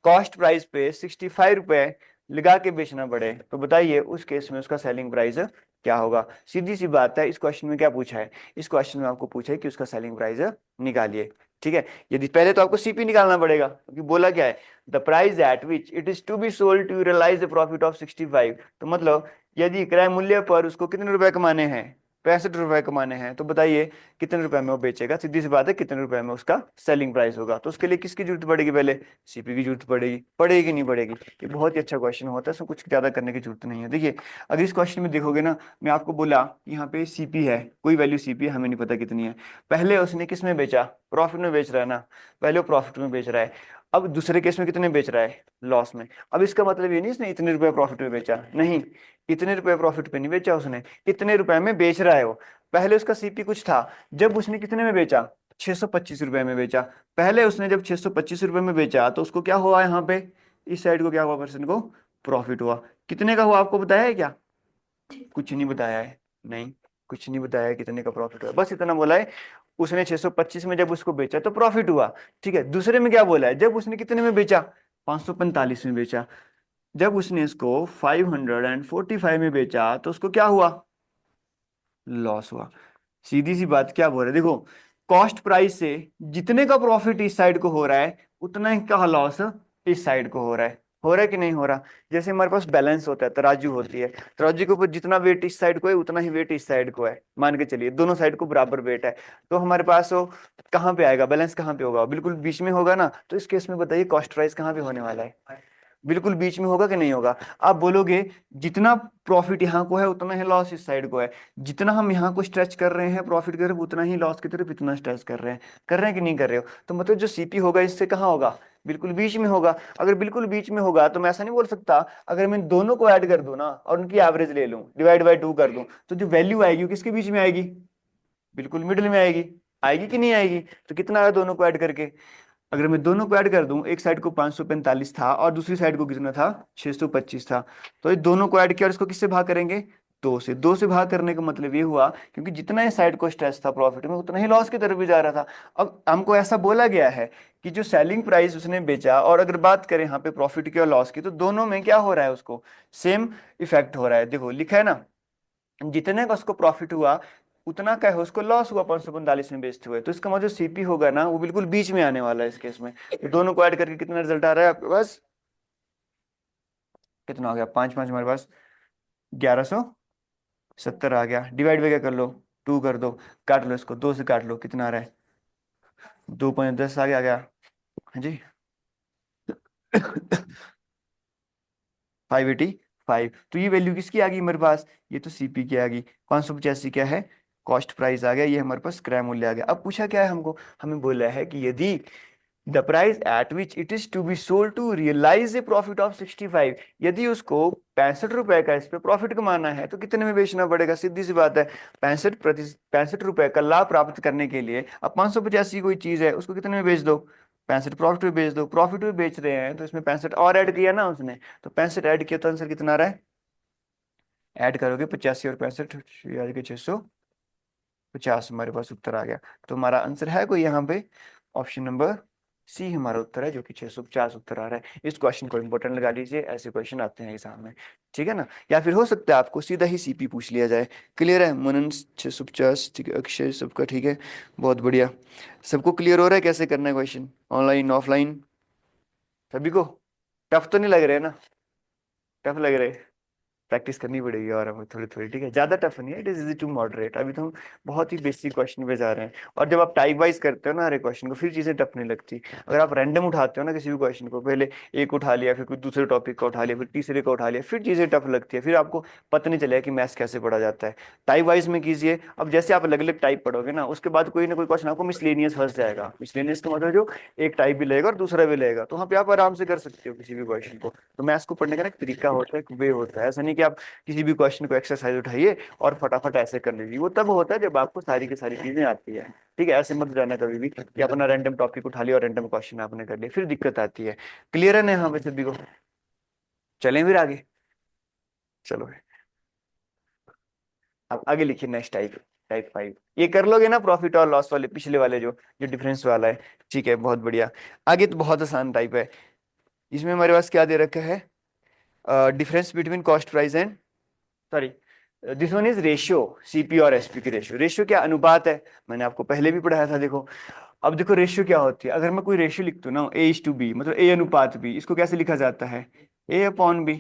कॉस्ट प्राइस पे 65 रुपए लगा के बेचना पड़े, तो बताइए उस केस में उसका सेलिंग प्राइस क्या होगा। सीधी सी बात है, इस क्वेश्चन में क्या पूछा है, इस क्वेश्चन में आपको पूछा है कि उसका सेलिंग प्राइस निकालिए, ठीक है। यदि पहले तो आपको सीपी निकालना पड़ेगा, क्योंकि बोला क्या है, the price at which it is to be sold to realise the profit of 65। तो मतलब यदि क्रय मूल्य पर उसको कितने रुपए कमाने हैं, 65 रुपए कमाने हैं, तो बताइए कितने रुपए में वो बेचेगा। सीधी सी बात है, कितने रुपए में उसका सेलिंग प्राइस होगा। तो उसके लिए किसकी जरूरत पड़ेगी, पहले सीपी की जरूरत पड़ेगी, पड़ेगी कि नहीं पड़ेगी। ये बहुत ही अच्छा क्वेश्चन होता है, इसमें कुछ ज्यादा करने की जरूरत नहीं है। देखिए अगर इस क्वेश्चन में देखोगे ना, मैं आपको बोला यहाँ पे सीपी है, कोई वैल्यू सीपी है, हमें नहीं पता कितनी है। पहले उसने किस में बेचा, प्रॉफिट में बेच रहा है ना, पहले वो प्रॉफिट में बेच रहा है। अब दूसरे केस में कितने बेच रहा है, लॉस में। अब इसका मतलब ये नहीं इसने इतने रुपए प्रॉफिट में बेचा, नहीं, इतने रुपए प्रॉफिट पे नहीं बेचा उसने, कितने रुपए में बेच रहा है वो। पहले उसका सीपी कुछ था, जब उसने कितने में बेचा, 625 रुपए में बेचा। पहले उसने जब 625 रुपए में बेचा, तो उसको क्या हुआ यहाँ पे, इस साइड को क्या हुआ, पर्सन को प्रॉफिट हुआ। कितने का हुआ आपको बताया है क्या, कुछ नहीं बताया है, नहीं कुछ नहीं बताया है कितने का प्रॉफिट हुआ, बस इतना बोला है उसने 625 में जब उसको बेचा तो प्रॉफिट हुआ, ठीक है। दूसरे में क्या बोला है, जब उसने कितने में बेचा, 545 में बेचा। जब उसने इसको 545 में बेचा तो उसको क्या हुआ, लॉस हुआ। सीधी सी बात, क्या बोल रहे हैं, देखो कॉस्ट प्राइस से जितने का प्रॉफिट इस साइड को हो रहा है, उतना ही का लॉस इस साइड को हो रहा है। हो रहा है कि नहीं हो रहा। जैसे हमारे पास बैलेंस होता है, तराजू होती है, तराजू के ऊपर जितना वेट इस साइड को है, उतना ही वेट इस साइड को है, मान के चलिए दोनों साइड को बराबर वेट है। तो हमारे पास वो कहाँ पे आएगा, बैलेंस कहाँ पे होगा, बिल्कुल बीच में होगा ना। तो इस केस में बताइए कॉस्ट प्राइस कहाँ पे होने वाला है, बिल्कुल बीच में होगा कि नहीं होगा। आप बोलोगे जितना प्रॉफिट यहाँ को है, उतना ही लॉस इस साइड को है। जितना हम यहाँ को स्ट्रेच कर रहे हैं प्रॉफिट की तरफ, उतना ही लॉस की तरफ इतना स्ट्रेच कर रहे हैं, कर रहे हैं कि नहीं कर रहे हो। तो मतलब जो सीपी होगा इससे कहाँ होगा, बिल्कुल बीच में होगा। अगर बिल्कुल बीच में होगा तो मैं ऐसा नहीं बोल सकता, अगर मैं दोनों को ऐड कर दूं ना और उनकी एवरेज ले लूं, डिवाइड बाय 2 कर दूं, तो जो वैल्यू आएगी वो किसके बीच में आएगी? बिल्कुल मिडिल में आएगी। आएगी कि नहीं आएगी? तो कितना आया दोनों को ऐड करके? अगर मैं दोनों को ऐड कर दूं, एक साइड को 545 था और दूसरी साइड को कितना था? 625 था। तो ये दोनों को ऐड किया और इसको किससे भाग करेंगे? 2 से भाग करने का मतलब ये हुआ, क्योंकि जितना ये साइड को स्ट्रेस था प्रॉफिट में, उतना ही लॉस की तरफ भी जा रहा था। अब हमको ऐसा बोला गया है कि जो सेलिंग प्राइस उसने बेचा, और अगर बात करें यहाँ पे प्रॉफिट की और लॉस की, तो दोनों में क्या हो रहा है? उसको सेम इफेक्ट हो रहा है। देखो लिखा है ना, जितने का उसको प्रॉफिट हुआ उतना क्या है उसको लॉस हुआ 545 में बेचते हुए। तो इसका मतलब जो सीपी होगा ना वो बिल्कुल बीच में आने वाला है इस केस में। तो दोनों को ऐड करके कितना रिजल्ट आ रहा है आपके पास? कितना हो गया? 5 5 हमारे पास 1170 आ गया। डिवाइड बाय क्या कर लो? 2 कर दो। काट लो इसको, 2 से काट लो, कितना आ रहा है? 2 5 10 आ गया। हाँ जी। 585। तो ये वैल्यू किसकी आ गई मेरे पास? ये तो सीपी की आ गई। 585 क्या है? कॉस्ट प्राइस आ गया। ये हमारे पास क्रय मूल्य आ गया। अब पूछा क्या है हमको? हमें बोला है कि यदि the price at which it is to be sold to realise a profit of 65, यदि उसको 65 रुपए का इस पे प्रॉफिट कमाना है तो कितने में बेचना पड़ेगा? सीधी सी बात है, 65 रुपए का लाभ प्राप्त करने के लिए अब 585 कोई चीज है उसको कितने में बेच दो? 65 प्रॉफिट में बेच दो। प्रॉफिट में बेच रहे हैं तो इसमें 65 और ऐड किया ना उसने, तो 65 ऐड किया तो आंसर कितना आ रहा है? ऐड करोगे 85 और 65, हमारे पास उत्तर आ गया। तो हमारा आंसर है कोई यहाँ पे? ऑप्शन नंबर सी हमारा उत्तर है, जो कि 650 उत्तर आ रहा है। इस क्वेश्चन को इंपॉर्टेंट लगा लीजिए, ऐसे क्वेश्चन आते हैं एग्जाम में। ठीक है ना? या फिर हो सकता है आपको सीधा ही सीपी पूछ लिया जाए। क्लियर है? मनन 650, ठीक है। अक्षय सबका ठीक है, बहुत बढ़िया। सबको क्लियर हो रहा है कैसे करना है क्वेश्चन, ऑनलाइन ऑफलाइन? सभी को टफ तो नहीं लग रहे ना? टफ लग रहे? प्रैक्टिस करनी पड़ेगी और हमें थोड़ी थोड़ी, ठीक है? ज्यादा टफ नहीं है, it is easy to moderate. अभी तो हम बहुत ही बेसिक क्वेश्चन पे जा रहे हैं। और जब आप टाइप वाइज करते हो ना हर एक क्वेश्चन को, फिर चीजें टफ नहीं लगती। अगर आप रैंडम उठाते हो ना किसी भी क्वेश्चन को, पहले एक उठा लिया, फिर कोई दूसरे टॉपिक का उठा लिया, फिर तीसरे का उठा लिया, फिर चीजें टफ लगती है, फिर आपको पता नहीं चलेगा कि मैथ्स कैसे पढ़ा जाता है। टाइप वाइज में कीजिए। अब जैसे आप अलग अलग टाइप पढ़ोगे ना, उसके बाद कोई ना कोई क्वेश्चन आपको मिसलेनियस फंस जाएगा। मिसलेनियस का मतलब जो एक टाइप भी लेगा और दूसरा भी लेगा, तो वहाँ पे आप आराम से कर सकते हो किसी भी क्वेश्चन को। तो मैथ्स को पढ़ने का ना एक तरीका होता है, एक वे होता है। ऐसा नहीं कि आप किसी भी क्वेश्चन को एक्सरसाइज उठाइए और फटाफट ऐसे कर लीजिए। वो तब होता है जब आपको सारी की सारी चीजें आती है। ठीक है? ऐसे मत जाना कभी भी कि अपना रैंडम टॉपिक उठा लिया और रैंडम क्वेश्चन आपने कर लिया, फिर दिक्कत आती है। क्लियर है ना यहाँ पे सभी को? चलें फिर आगे। चलो अब आगे लिखिए नेक्स्ट टाइप, टाइप 5। ये कर लोगे ना प्रॉफिट और लॉस वाले, पिछले वाले जो जो डिफरेंस वाला है? ठीक है, बहुत बढ़िया। आगे तो बहुत आसान टाइप है। इसमें हमारे पास क्या दे रखा है? Difference between cost price and, sorry, this one is ratio. CP और एसपी की रेशियो। रेशियो क्या? अनुपात है। मैंने आपको पहले भी पढ़ाया था, देखो। अब देखो रेशियो क्या होती है। अगर मैं कोई रेशियो लिख दूं ना, A:B, मतलब A अनुपात B, इसको कैसे लिखा जाता है? A/B।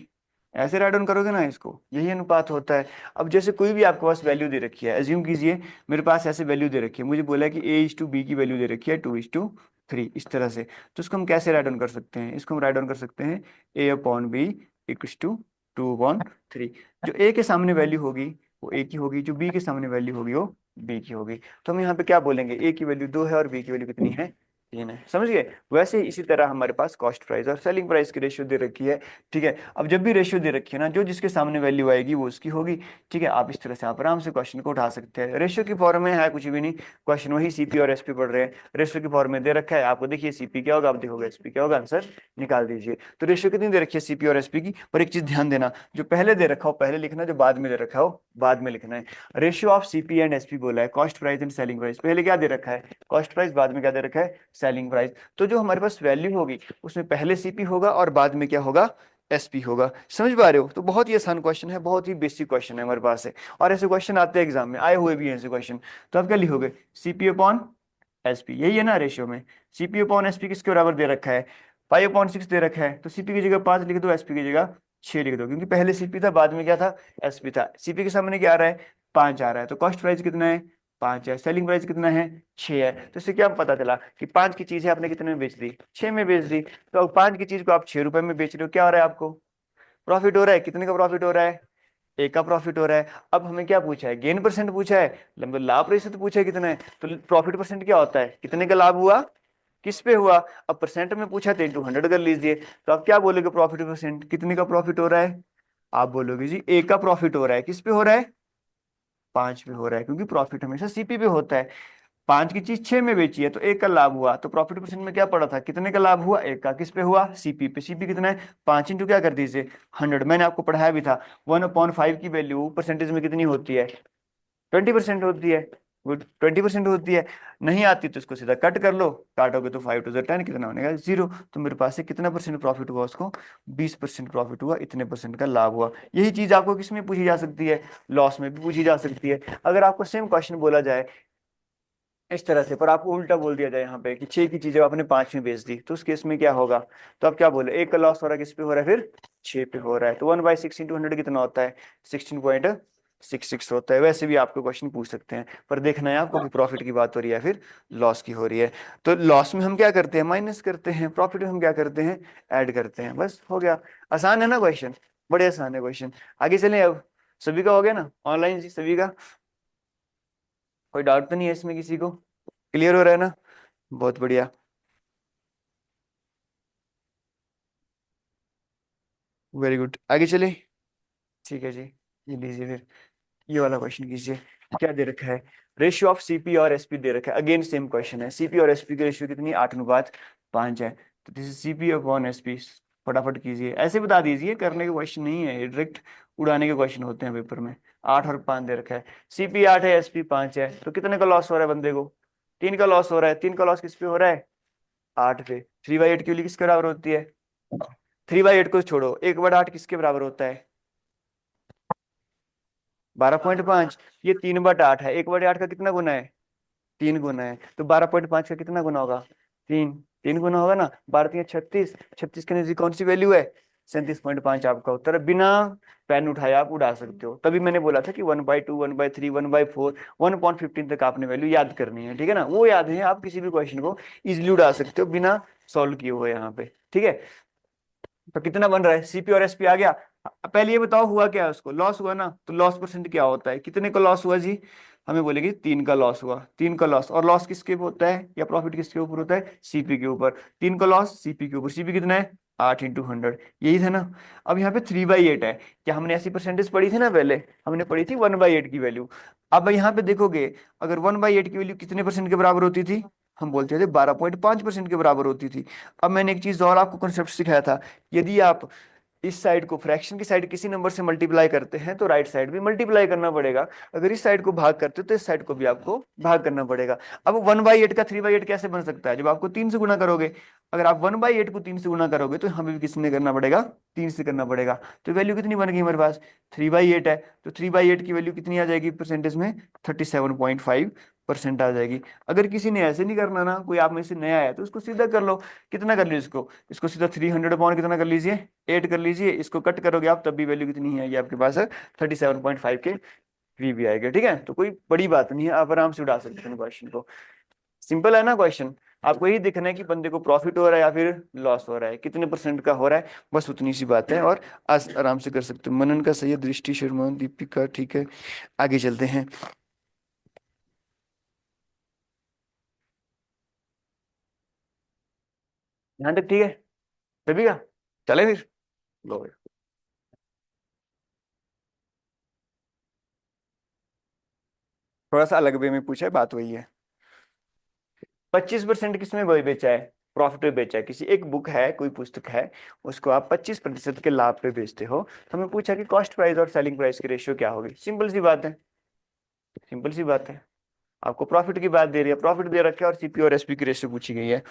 ऐसे राइट डाउन करोगे ना इसको, यही अनुपात होता है। अब जैसे कोई भी आपके पास वैल्यू दे रखी है, एज्यूम कीजिए मेरे पास ऐसे वैल्यू दे रखी है, मुझे बोला है कि A:B की वैल्यू दे रखी है 2:3, इस तरह से। तो इसको हम कैसे राइट डाउन कर सकते हैं? इसको हम राइट डाउन कर सकते हैं A/B इक्वल्स टू 2/3। जो ए के सामने वैल्यू होगी वो ए की होगी, जो बी के सामने वैल्यू होगी वो बी की होगी। तो हम यहाँ पे क्या बोलेंगे? ए की वैल्यू 2 है और बी की वैल्यू कितनी है? 3 है। समझ गए? वैसे ही इसी तरह हमारे पास कॉस्ट प्राइस और सेलिंग प्राइस की रेशियो दे रखी है। ठीक है? अब जब भी रेशियो दे रखी है ना, जो जिसके सामने वैल्यू आएगी वो उसकी होगी। ठीक है? आप इस तरह से आप आराम से क्वेश्चन को उठा सकते हैं। रेशियो की फॉर्म में है कुछ भी नहीं, क्वेश्चन वही सीपी और एसपी पढ़ रहे हैं। रेशियो की फॉर्म में दे रखा है आपको, देखिए सीपी क्या होगा, आप देखोगे एसपी क्या होगा, आंसर निकाल दीजिए। तो रेशियो कितनी दे रखी है सीपी और एसपी की? पर एक चीज ध्यान देना, जो पहले दे रखा हो पहले लिखना, जो बाद में दे रखा हो बाद में लिखना है। Ratio of CP and SP बोला है, cost price and selling price. पहले क्या दे रखा है? कॉस्ट प्राइस, बाद में क्या दे रखा है? Selling price. तो जो हमारे पास वैल्यू होगी उसमें पहले सीपी होगा और बाद में क्या होगा? एसपी होगा। समझ पा रहे हो? तो बहुत ही आसान क्वेश्चन है, बहुत ही बेसिक क्वेश्चन है हमारे पास है। और ऐसे क्वेश्चन आते हैं एग्जाम में, आए हुए भी हैं ऐसे क्वेश्चन। तो आप क्या लिखोगे? सीपी अपॉन एसपी, यही है ना रेशियो में। सीपी अपॉन एसपी किसके बराबर दे रखा है? 5/6 दे रखा है। तो सीपी की जगह 5 लिख दो, एसपी की जगह 6 लिख दो, क्योंकि पहले सीपी था बाद में क्या था? एसपी था। सीपी के सामने क्या आ रहा है? 5 आ रहा है। तो कॉस्ट प्राइस कितना है? 5 है। सेलिंग प्राइस कितना है? 6 है। तो इससे क्या पता चला कि 5 की चीज है आपने कितने में बेच दी? 6 में बेच दी। तो अब 5 की चीज को आप 6 रुपए में बेच रहे हो, क्या हो रहा है आपको? प्रॉफिट हो रहा है। कितने का प्रॉफिट हो रहा है? एक का प्रॉफिट हो रहा है। अब हमें क्या पूछा है? गेन परसेंट पूछा है, मतलब लाभ प्रतिशत पूछा है कितना है। तो प्रॉफिट परसेंट क्या होता है? कितने का लाभ हुआ? किस पे हुआ? अब परसेंट में पूछा तो इंटू 100 कर लीजिए। तो आप क्या बोलोगे प्रॉफिट परसेंट कितने का प्रॉफिट हो रहा है? आप बोलोगे जी ए का प्रॉफिट हो रहा है। किस पे हो रहा है? 5 पे हो रहा है, क्योंकि प्रॉफिट हमेशा सीपी पे होता है। 5 की चीज 6 में बेची है तो 1 का लाभ हुआ, तो प्रॉफिट परसेंट में क्या पड़ा था? कितने का लाभ हुआ? 1 का। किस पे हुआ? सीपी पे। सीपी कितना है? 5 इंटू क्या कर दीजिए 100। मैंने आपको पढ़ाया भी था 1/5 की वैल्यू परसेंटेज में कितनी होती है? 20% होती है। गुड, 20% होती है। नहीं आती तो इसको सीधा कट कर लो, काटोगे तो 5 to the 10 कितना बनेगा? 0। तो मेरे पास से कितना परसेंट प्रॉफिट हुआ उसको? 20% प्रॉफिट हुआ, इतने परसेंट का लाभ हुआ। यही चीज आपको किस में पूछी जा सकती है? लॉस में भी पूछी जा सकती है। अगर आपको सेम क्वेश्चन बोला जाए इस तरह से, पर आपको उल्टा बोल दिया जाए यहाँ पे कि 6 की चीजें आपने 5 में बेच दी, तो उस केस में क्या होगा? तो आप क्या बोले? 1 का लॉस हो रहा है, किस पे हो रहा है फिर? 6 पे हो रहा है। तो 1/6 इंटू 100 कितना होता है? 16.66 होता है। वैसे भी आपको क्वेश्चन पूछ सकते हैं, पर देखना है आपको कि प्रॉफिट की बात हो रही है फिर लॉस की हो रही है। तो लॉस में हम क्या करते हैं? माइनस करते हैं। प्रॉफिट में हम क्या करते हैं? ऐड करते हैं। बस हो गया। आसान है ना क्वेश्चन? बड़े आसान है क्वेश्चन। आगे चलें अब। सभी का हो गया ना ऑनलाइन जी? सभी का कोई डाउट तो नहीं है इसमें किसी को? क्लियर हो रहा है ना? बहुत बढ़िया। वेरी गुड, आगे चले। ठीक है जी, ये लीजिए फिर। ये वाला क्वेश्चन कीजिए। क्या दे रखा है? रेशियो ऑफ सीपी और एसपी दे रखा है। अगेन सेम क्वेश्चन है। सीपी और एसपी की रेशियो कितनी? 8:5 है। तो this is CP upon SP. फटाफट कीजिए, ऐसे बता दीजिए, करने के क्वेश्चन नहीं है ये, डायरेक्ट उड़ाने के क्वेश्चन होते हैं पेपर में। 8 और 5 दे रखा है। सीपी 8 है, एसपी 5 है, तो कितने का लॉस हो रहा है बंदे को? 3 का लॉस हो रहा है। 3 का लॉस किस पे हो रहा है? 8 पे। 3/8 की वैल्यू किसके बराबर होती है? 3/8 को छोड़ो, 1/8 किसके बराबर होता है? 12.5। ये 3/8 है। 1/8 का कितना गुना है? 3 गुना है। तो 12.5 का कितना गुना होगा? 3। 3 गुना होगा ना। 12×3 = 36। 36 के नजदीक कौन सी वैल्यू है? 37.5। आपका उत्तर है। बिना पेन उठाए आप उड़ा सकते हो। तभी मैंने बोला था कि 1/2, 1/3, 1/4, 1/15 तक आपने वैल्यू याद करनी है। ठीक है ना? वो याद है, आप किसी भी क्वेश्चन को इजिली उड़ा सकते हो बिना सॉल्व किए हुए यहाँ पे। ठीक है। तो कितना बन रहा है? सीपी और एसपी आ गया। पहले ये बताओ हुआ क्या है? उसको लॉस हुआ ना, तो लॉस परसेंट क्या होता है? कितने का लॉस हुआ जी? हमें बोलेगी 3 का लॉस हुआ। 3 का लॉस, और लॉस किसके ऊपर होता है या प्रॉफिट किसके ऊपर होता है? सीपी के ऊपर। 3 का लॉस सीपी के ऊपर। सीपी कितना है? 8 × 100। यही था ना। अब यहाँ पे 3/8 है। क्या हमने ऐसी परसेंटेज पढ़ी थी ना पहले? हमने पढ़ी थी 1/8 की वैल्यू। अब यहाँ पे देखोगे, अगर 1/8 की वैल्यू कितने परसेंट के बराबर होती थी? हम बोलते थे 12.5% के बराबर होती थी। अब मैंने एक चीज और आपको कंसेप्ट सिखाया था। यदि आप इस साइड को, फ्रैक्शन की साइड, किसी नंबर से मल्टीप्लाई करते हैं तो राइट साइड भी मल्टीप्लाई करना पड़ेगा। अगर इस साइड को भाग करते हो तो इस साइड को भी आपको भाग करना पड़ेगा। अब 1/8 का 3/8 कैसे बन सकता है? जब आपको 3 से गुना करोगे। अगर आप 1/8 को 3 से गुना करोगे तो हमें भी किसने करना पड़ेगा? 3 से करना पड़ेगा। तो वैल्यू कितनी बन गई हमारे पास? 3/8 है। तो 3/8 की वैल्यू कितनी आ जाएगी परसेंटेज में? 37.5% आ जाएगी। अगर किसी ने ऐसे नहीं करना ना, कोई आप में से नया है, तो उसको सीधा कर लो। कितना कर लीजिए इसको? इसको सीधा 300 अपॉन कितना कर लीजिए? 8 कर लीजिए। इसको कट करोगे आप, तब भी वैल्यू कितनी है? ये आपके पास है 37.5 के वी भी आएगा। ठीक है। तो कोई बड़ी बात नहीं है, आप आराम से उड़ा सकते हैं क्वेश्चन को। सिंपल है ना क्वेश्चन? आपको यही देखना है कि बंदे को प्रॉफिट हो रहा है या फिर लॉस हो रहा है, कितने परसेंट का हो रहा है, बस उतनी सी बात है। और आराम से कर सकते हो। मनन का सही है, दृष्टि शर्मा, दीपिका, ठीक है। आगे चलते हैं। यहाँ तक ठीक है सभी का? चले फिर। लो भाई। थोड़ा सा अलग वे में पूछा है, बात वही है। 25% किसमें वही बेचा है? प्रॉफिट पे बेचा है। किसी एक बुक है, कोई पुस्तक है, उसको आप 25% के लाभ पे बेचते हो। तो हमें पूछा कि कॉस्ट प्राइस और सेलिंग प्राइस की रेशियो क्या होगी। सिंपल सी बात है। सिंपल सी बात है। आपको प्रॉफिट की बात दे रही है, प्रॉफिट दे रखा है, और सीपी और एसपी की रेशियो पूछी गई है।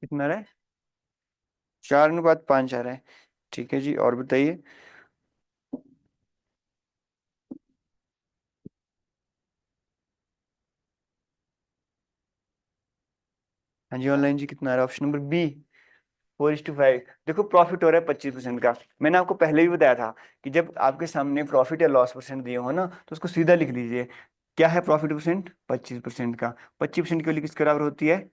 कितना रहा है? 4:5 आ रहा है। ठीक है जी, और बताइए। हाँ जी ऑनलाइन जी, कितना आ रहा है? Option number B. 4:5। देखो प्रॉफिट हो रहा है 25% का। मैंने आपको पहले भी बताया था कि जब आपके सामने प्रॉफिट या लॉस परसेंट दिए हो ना तो उसको सीधा लिख लीजिए। क्या है प्रॉफिट परसेंट? 25% का। 25% की वैल्यू किसके बराबर होती है?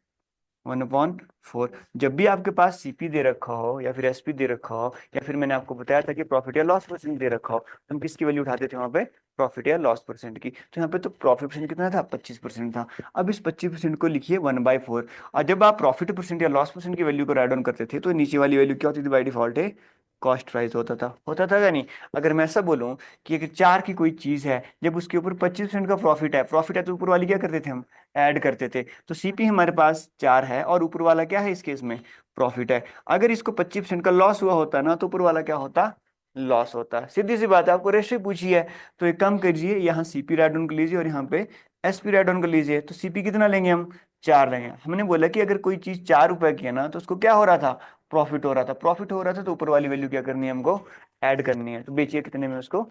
1/4। जब भी आपके पास सीपी दे रखा हो या फिर एसपी दे रखा हो या फिर मैंने आपको बताया था कि प्रॉफिट या लॉस परसेंट दे रखा हो तो हम किसकी वैल्यू उठाते थे वहां पे? प्रॉफिट या लॉस परसेंट की। तो यहाँ पे तो प्रॉफिट परसेंट कितना था? 25% था। अब इस 25% को लिखिए 1/4। और जब आप प्रॉफिट परसेंट या लॉस परसेंट की वैल्यू को राइट डाउन करते थे तो नीचे वाली वैल्यू क्या होती थी बाई डिफॉल्ट? है कॉस्ट प्राइस होता था या नहीं? अगर मैं ऐसा बोलूं कि अगर 4 की कोई चीज है, जब उसके ऊपर 25% का प्रॉफिट है तो ऊपर वाली क्या करते थे हम? ऐड करते थे। तो सीपी हमारे पास 4 है और ऊपर वाला क्या है इस केस में? प्रॉफिट है। अगर इसको 25% का लॉस हुआ होता ना तो ऊपर वाला क्या होता? लॉस होता। सीधी सी बात है, आपको रेशियो पूछी है तो एक काम करिए, यहाँ सीपी राइट डाउन कर लीजिए और यहाँ पे एसपी राइट डाउन कर लीजिए। तो सीपी कितना लेंगे हम? 4 लेंगे। हमने बोला कि अगर कोई चीज 4 रुपए की है ना तो उसको क्या हो रहा था? प्रॉफिट हो रहा था। प्रॉफिट हो रहा था तो ऊपर वाली वैल्यू क्या करनी है हमको? ऐड करनी है। तो बेचिए कितने में उसको?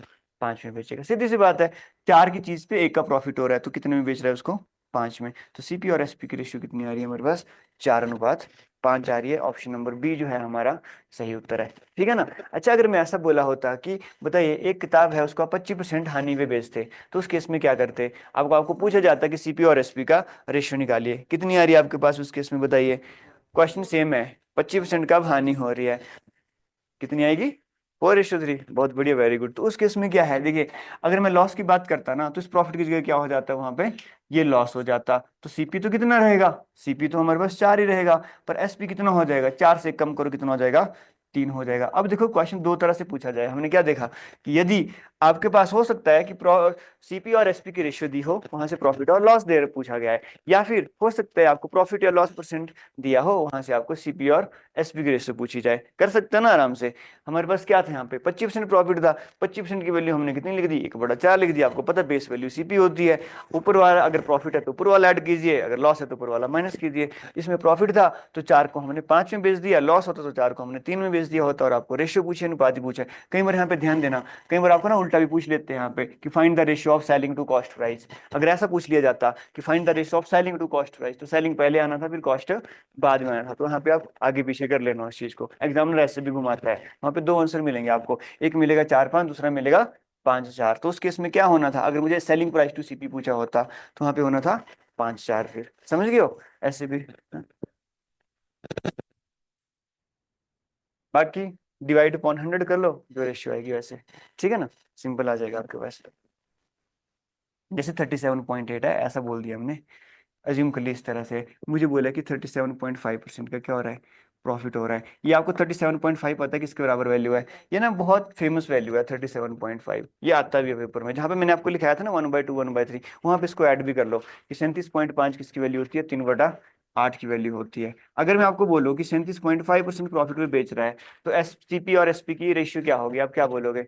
5 में बेचेगा। सीधी सी बात है, 4 की चीज पे 1 का प्रॉफिट हो रहा है तो कितने में बेच रहा है उसको? 5 में। तो सीपी और एसपी की रेशियो कितनी आ रही है हमारे पास? 4:5 आ रही है। ऑप्शन नंबर बी जो है हमारा सही उत्तर है। ठीक है ना? अच्छा, अगर मैं ऐसा बोला होता कि बताइए एक किताब है उसको 25% हानि पे बेचते तो उस केस में क्या करते? आपको आपको पूछा जाता कि सीपी और एसपी का रेशियो निकालिए, कितनी आ रही है आपके पास उस केस में बताइए। क्वेश्चन सेम है, 25% कब हानि हो रही है, कितनी आएगी? 4:3। बहुत बढ़िया, वेरी गुड। तो उस केस में क्या है देखिए, अगर मैं लॉस की बात करता ना तो इस प्रॉफिट की जगह क्या हो जाता है वहां पे? ये लॉस हो जाता। तो सीपी तो कितना रहेगा? सीपी तो हमारे पास 4 ही रहेगा। पर एसपी कितना हो जाएगा? 4 से कम करो कितना हो जाएगा? 3 हो जाएगा। अब देखो क्वेश्चन दो तरह से पूछा जाए। हमने क्या देखा कि यदि आपके पास हो सकता है कि सीपी और एसपी की रेशियो दी हो, वहां से प्रॉफिट और लॉस दे पूछा गया है, या फिर हो सकता है आपको प्रॉफिट या लॉस परसेंट दिया हो, वहां से आपको सीपी और एसपी की रेशियो पूछी जाए। कर सकते हैं ना आराम से। हमारे पास क्या था यहाँ पे? 25% प्रॉफिट था। 25% की वैल्यू हमने कितनी लिख दी? 1/4 लिख दिया। आपको पता है बेस वैल्यू सीपी होती है। ऊपर वाला अगर प्रॉफिट है तो ऊपर वाला ऐड कीजिए, अगर लॉस है तो ऊपर वाला माइनस कीजिए। इसमें प्रॉफिट था तो 4 को हमने 5 में बेच दिया, लॉस होता तो 4 को हमने 3 में बेच दिया होता। और आपको रेशियो पूछे, अनुपात ही पूछे। कई बार यहाँ पे ध्यान देना, कई बार आपको ना उल्टा भी पूछ लेते हैं यहाँ पे कि find the ratio of selling to cost price. अगर ऐसा पूछ लिया जाता कि find the ratio of selling to cost price तो सेलिंग पहले आना था फिर कॉस्ट बाद में आना था। तो यहाँ पे आप आगे पीछे कर लेना उस चीज को, एग्जामिनर ऐसे भी घुमाता है। वहां पे दो आंसर मिलेंगे आपको, एक मिलेगा 4-5, दूसरा मिलेगा 5-4। तो उस केस में क्या होना था? अगर मुझे सेलिंग प्राइस टू सीपी पूछा होता तो वहां पे होना था 5-4। फिर समझ गए हो ऐसे भी। बाकी डिवाइड अपॉन 100 कर लो, जो रेशियो आएगी वैसे। ठीक है ना? सिंपल आ जाएगा आपके पास। जैसे 37.8 है ऐसा बोल दिया हमने, अज्यूम कर लिया इस तरह से। मुझे बोला कि 37.5% का क्या हो रहा है? प्रॉफिट हो रहा है। ये आपको 37.5 पता है किसके बराबर वैल्यू है? ये ना बहुत फेमस वैल्यू है 37.5। ये आता भी है पेपर में, जहाँ पे मैंने आपको लिखाया था ना 1/2 1/3, वहां पे इसको ऐड भी कर लो कि 37.5 किसकी वैल्यू होती है? 3/8 की वैल्यू होती है। अगर मैं आपको बोलूँ कि 37.5% प्रॉफिट में बेच रहा है तो एस सीपी और एसपी की रेशियो क्या होगी? आप क्या बोलोगे?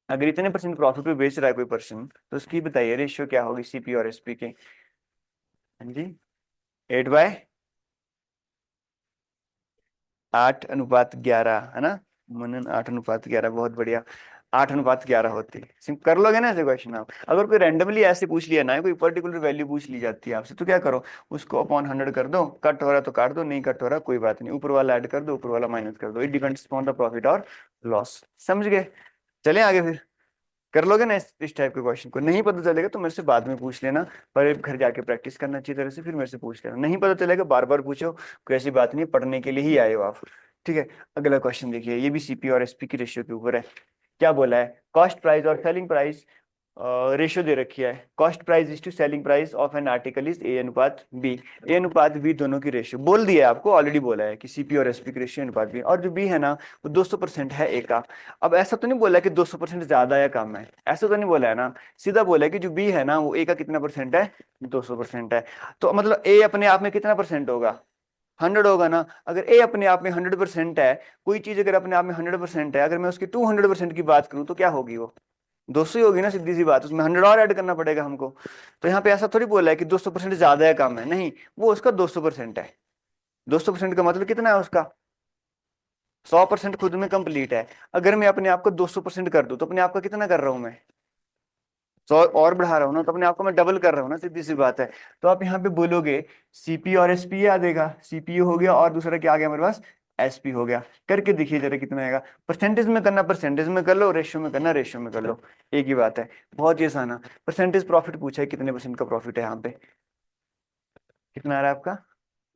अगर इतने परसेंट प्रॉफिट में बेच रहा है कोई पर्सन तो उसकी बताइए रेशियो क्या होगी सीपी और एसपी की? हाँ जी, 8/8:11 है ना? मनन 8/11, बहुत बढ़िया। 8/11 होती है। कर लोगे ना ऐसे क्वेश्चन आप? अगर कोई रैंडमली ऐसे पूछ लिया ना, कोई पर्टिकुलर वैल्यू पूछ ली जाती है आपसे तो क्या करो? उसको अपॉन 100 कर दो। कट हो रहा है तो काट दो, नहीं कट हो रहा कोई बात नहीं, ऊपर वाला ऐड कर दो, ऊपर वाला माइनस कर दो। It depends upon the profit और लॉस। समझ गए? चलें आगे फिर। कर लोगे ना इस टाइप के क्वेश्चन को? नहीं पता चलेगा तो मेरे से बाद में पूछ लेना, पर घर जाके प्रैक्टिस करना अच्छी तरह से, फिर मेरे से पूछ लेना। नहीं पता चलेगा बार बार पूछो, कोई ऐसी बात नहीं, पढ़ने के लिए ही आए हो आप। ठीक है? अगला क्वेश्चन देखिए, ये भी सीपी और एसपी की रेशियो के ऊपर है। क्या बोला है? कॉस्ट प्राइस और सेलिंग प्राइस रेशियो दे रखी है। Cost price is to selling price of an article is A/B। A/B दोनों की रेशियो बोल दिया है आपको, ऑलरेडी बोला है कि सीपी और एसपी की रेशियो अनुपात बी, और जो बी है ना वो 200% है ए का। अब ऐसा तो नहीं बोला है कि 200% ज्यादा या कम है, ऐसा तो नहीं बोला है ना। सीधा बोला है कि जो बी है ना वो ए का कितना परसेंट है? 200% है। तो मतलब ए अपने आप में कितना परसेंट होगा? 100 होगा ना। अगर ए अपने आप में 100% है, कोई चीज अगर अपने आप में 100% है, अगर मैं उसकी 200% की बात करूं तो क्या होगी वो? 200 ही होगी ना, सीधी सी बात। उसमें 100 और ऐड करना पड़ेगा हमको। तो यहाँ पे ऐसा थोड़ी बोला है कि 200% ज्यादा है कम है, नहीं, वो उसका 200% है। 200% का मतलब कितना है उसका? 100% खुद में कंप्लीट है। अगर मैं अपने आप को 200% कर दूं तो अपने आप का कितना कर रहा हूं मैं? 100 और बढ़ा रहा हूँ ना, तो अपने आप को मैं डबल कर रहा हूँ ना, सीधी सी बात है। तो आप यहाँ पे बोलोगे सीपी और एसपी आ देगा, सीपीयू हो गया और दूसरा क्या आ गया हमारे पास, एसपी हो गया। करके देखिए जरा कितना आएगा। परसेंटेज में करना परसेंटेज में कर लो, रेशियो में करना रेशियो में कर लो, एक ही बात है। बहुत ही आसान है। परसेंटेज प्रॉफिट पूछा है, कितने परसेंट का प्रॉफिट है यहाँ पे, कितना आ रहा है आपका।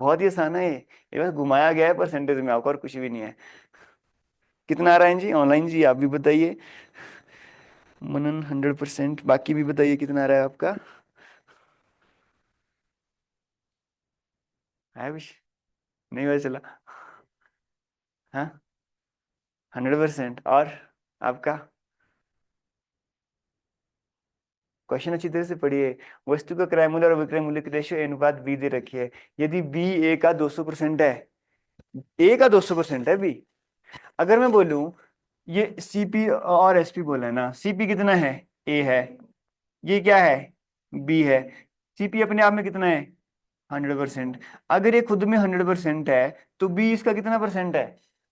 बहुत ही आसान है ये बस घुमाया गया है परसेंटेज में आपका, और कुछ भी नहीं है। कितना आ रहा है जी ऑनलाइन, जी आप भी बताइए। मनन 100%, बाकी भी बताइए कितना आ रहा है आपका। है भी नहीं पता चला। हाँ 100%। और आपका क्वेश्चन अच्छी तरह से पढ़िए। वस्तु का क्रय मूल्य और विक्रय मूल्य की रेशियो अनुपात बी दे रखी है। यदि बी ए का 200% है, ए का 200% है बी। अगर मैं बोलूं ये सीपी और एसपी बोला है ना, सीपी कितना है, ए है, ये क्या है, बी है। सीपी अपने आप में कितना है, 100%। अगर ये खुद में 100% है, तो बी इसका कितना परसेंट है,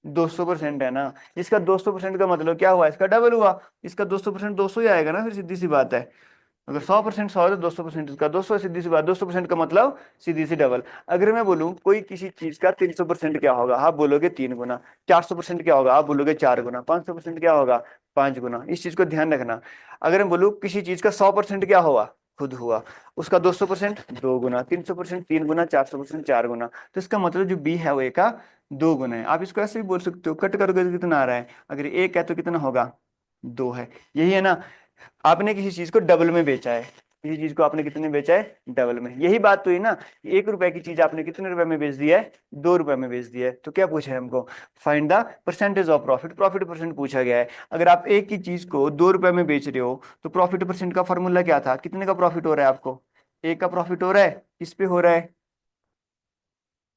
200% है ना। इसका 200% का मतलब क्या हुआ, इसका डबल हुआ। इसका 200% 200 ही आएगा ना, फिर सीधी सी बात है। अगर 100% 100 है तो 200% इसका 200, सीधी सी बात, 200% का मतलब सीधी सी डबल। अगर मैं बोलूं कोई किसी चीज का 300% क्या होगा, आप बोलोगे 3 गुना। 400% क्या होगा, आप बोलोगे 4 गुना। 500% क्या होगा, 5 गुना। इस चीज को ध्यान रखना। अगर मैं बोलूं किसी चीज का 100% क्या हुआ, खुद हुआ, उसका 200% 2 गुना, 300% 3 गुना, 400% 4 गुना। तो इसका मतलब जो बी है वो ए का 2 गुना है। आप इसको ऐसे भी बोल सकते हो, कट करोगे तो कितना आ रहा है, अगर एक है तो कितना होगा, 2 है। यही है ना, आपने किसी चीज को डबल में बेचा है, किसी चीज को आपने कितने में बेचा है, डबल में। यही बात तो है ना, 1 रुपए की चीज आपने कितने रुपए में बेच दी है, 2 रुपए में बेच दी है। तो क्या पूछा है हमको, find the percentage of profit, profit percent पूछा गया है। अगर आप एक ही चीज को 2 रुपए में बेच रहे हो, तो प्रॉफिट परसेंट का फॉर्मूला क्या था, कितने का प्रॉफिट हो रहा है आपको, एक का प्रॉफिट हो रहा है, किस पे हो रहा है,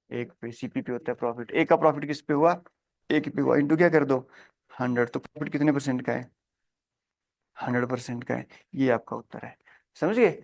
एक पे, सीपी पे होता है प्रॉफिट। एक का प्रॉफिट किस पे हुआ, एक पे हुआ, इंटू क्या कर दो, 100। तो प्रॉफिट कितने परसेंट का है, 100% का है। ये आपका उत्तर है, समझ गए।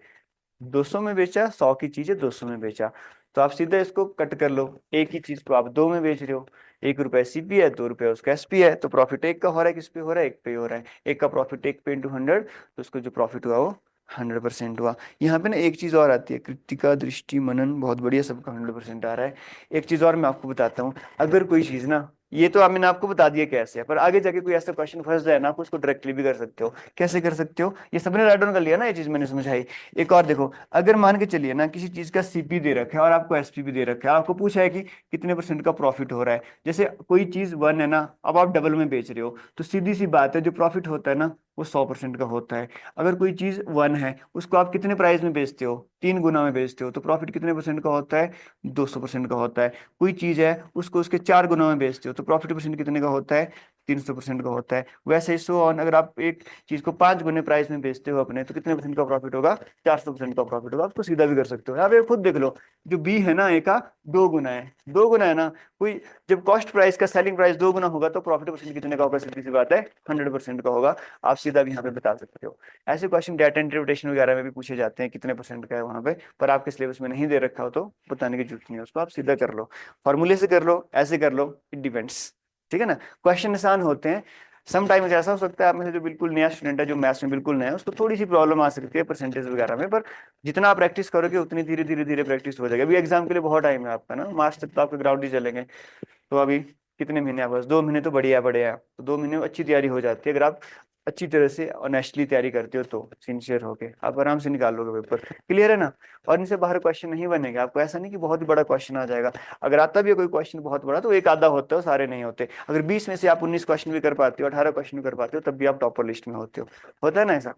200 में बेचा, 100 की चीज है 200 में बेचा। तो आप सीधा इसको कट कर लो, एक ही चीज को आप 2 में बेच रहे हो। 1 रुपए सीपी है, 2 रुपए उसका एसपी है, तो प्रॉफिट एक का हो रहा है, किस पे हो रहा है, एक पे ही हो रहा है। एक का प्रॉफिट एक पे इंटू 100, तो उसको जो प्रॉफिट हुआ वो 100% हुआ। यहाँ पे ना एक चीज और आती है, कृतिका दृष्टि मनन, बहुत बढ़िया, सबका 100% आ रहा है। एक चीज और मैं आपको बताता हूँ। अगर कोई चीज ना, ये तो मैंने आपको बता दिया कैसे है, पर आगे जाके कोई ऐसा क्वेश्चन फंस जाए ना, आप उसको डायरेक्टली भी कर सकते हो। कैसे कर सकते हो, ये सबने राइट डाउन कर लिया ना, ये चीज मैंने समझाई। एक और देखो, अगर मान के चलिए ना किसी चीज का सीपी दे रखा है और आपको एसपी भी दे रखा है, आपको पूछा है कि कितने परसेंट का प्रॉफिट हो रहा है। जैसे कोई चीज 1 है ना, अब आप डबल में बेच रहे हो, तो सीधी सी बात है जो प्रॉफिट होता है ना, वो 100% का होता है। अगर कोई चीज 1 है, उसको आप कितने प्राइस में बेचते हो, 3 गुना में बेचते हो, तो प्रॉफिट कितने परसेंट का होता है, 200% का होता है। कोई चीज है उसको उसके 4 गुना में बेचते हो, तो प्रॉफिट परसेंट कितने का होता है, 300% का होता है। वैसे ही सो ऑन, अगर आप एक चीज को 5 गुने प्राइस में बेचते हो अपने, तो कितने परसेंट का प्रॉफिट होगा, 400% का प्रॉफिट होगा। आपको सीधा भी कर सकते हो, यहाँ पे खुद देख लो। जो बी है ना, ए का 2 गुना है, 2 गुना है ना। कोई जब कॉस्ट प्राइस का सेलिंग प्राइस 2 गुना होगा, तो प्रॉफिट परसेंट कितने का होगा, सीधी सी बात है, 100% का होगा। आप सीधा भी यहाँ पे बता सकते हो। ऐसे क्वेश्चन डाटा इंटरप्रिटेशन वगैरह में भी पूछे जाते हैं, कितने परसेंट का है वहां पे, पर आपके सिलेबस में नहीं दे रखा हो तो बताने की जरूरत नहीं है, उसको आप सीधा कर लो, फॉर्मूले से कर लो, ऐसे कर लो, इट डिपेंड्स। ठीक है ना, क्वेश्चन आसान होते हैं। समटाइम्स ऐसा हो सकता है आप में से जो बिल्कुल नया स्टूडेंट है, जो मैथ्स में बिल्कुल नया है, उसको थोड़ी सी प्रॉब्लम आ सकती है परसेंटेज वगैरह में, पर जितना आप प्रैक्टिस करोगे उतनी धीरे धीरे धीरे प्रैक्टिस हो जाएगी। अभी एग्जाम के लिए बहुत टाइम है आपका ना, मार्च तक तो आपके ग्राउंड ही चलेंगे। तो अभी कितने महीने हैं बस, 2 महीने तो बढ़िया बढ़िया, तो 2 महीने में अच्छी तैयारी हो जाती है। अगर आप अच्छी तरह से ऑनेस्टली तैयारी करते हो, तो सिंसियर होके आप आराम से निकाल लोगे पेपर, क्लियर है ना। और इनसे बाहर क्वेश्चन नहीं बनेगा आपको, ऐसा नहीं कि बहुत ही बड़ा क्वेश्चन आ जाएगा। अगर आता भी है कोई क्वेश्चन बहुत बड़ा, तो एक आधा होता है, सारे नहीं होते। अगर 20 में से आप 19 क्वेश्चन भी कर पाते हो, 18 क्वेश्चन भी कर पाते हो, तब भी आप टॉपर लिस्ट में होते हो। होता है ना ऐसा।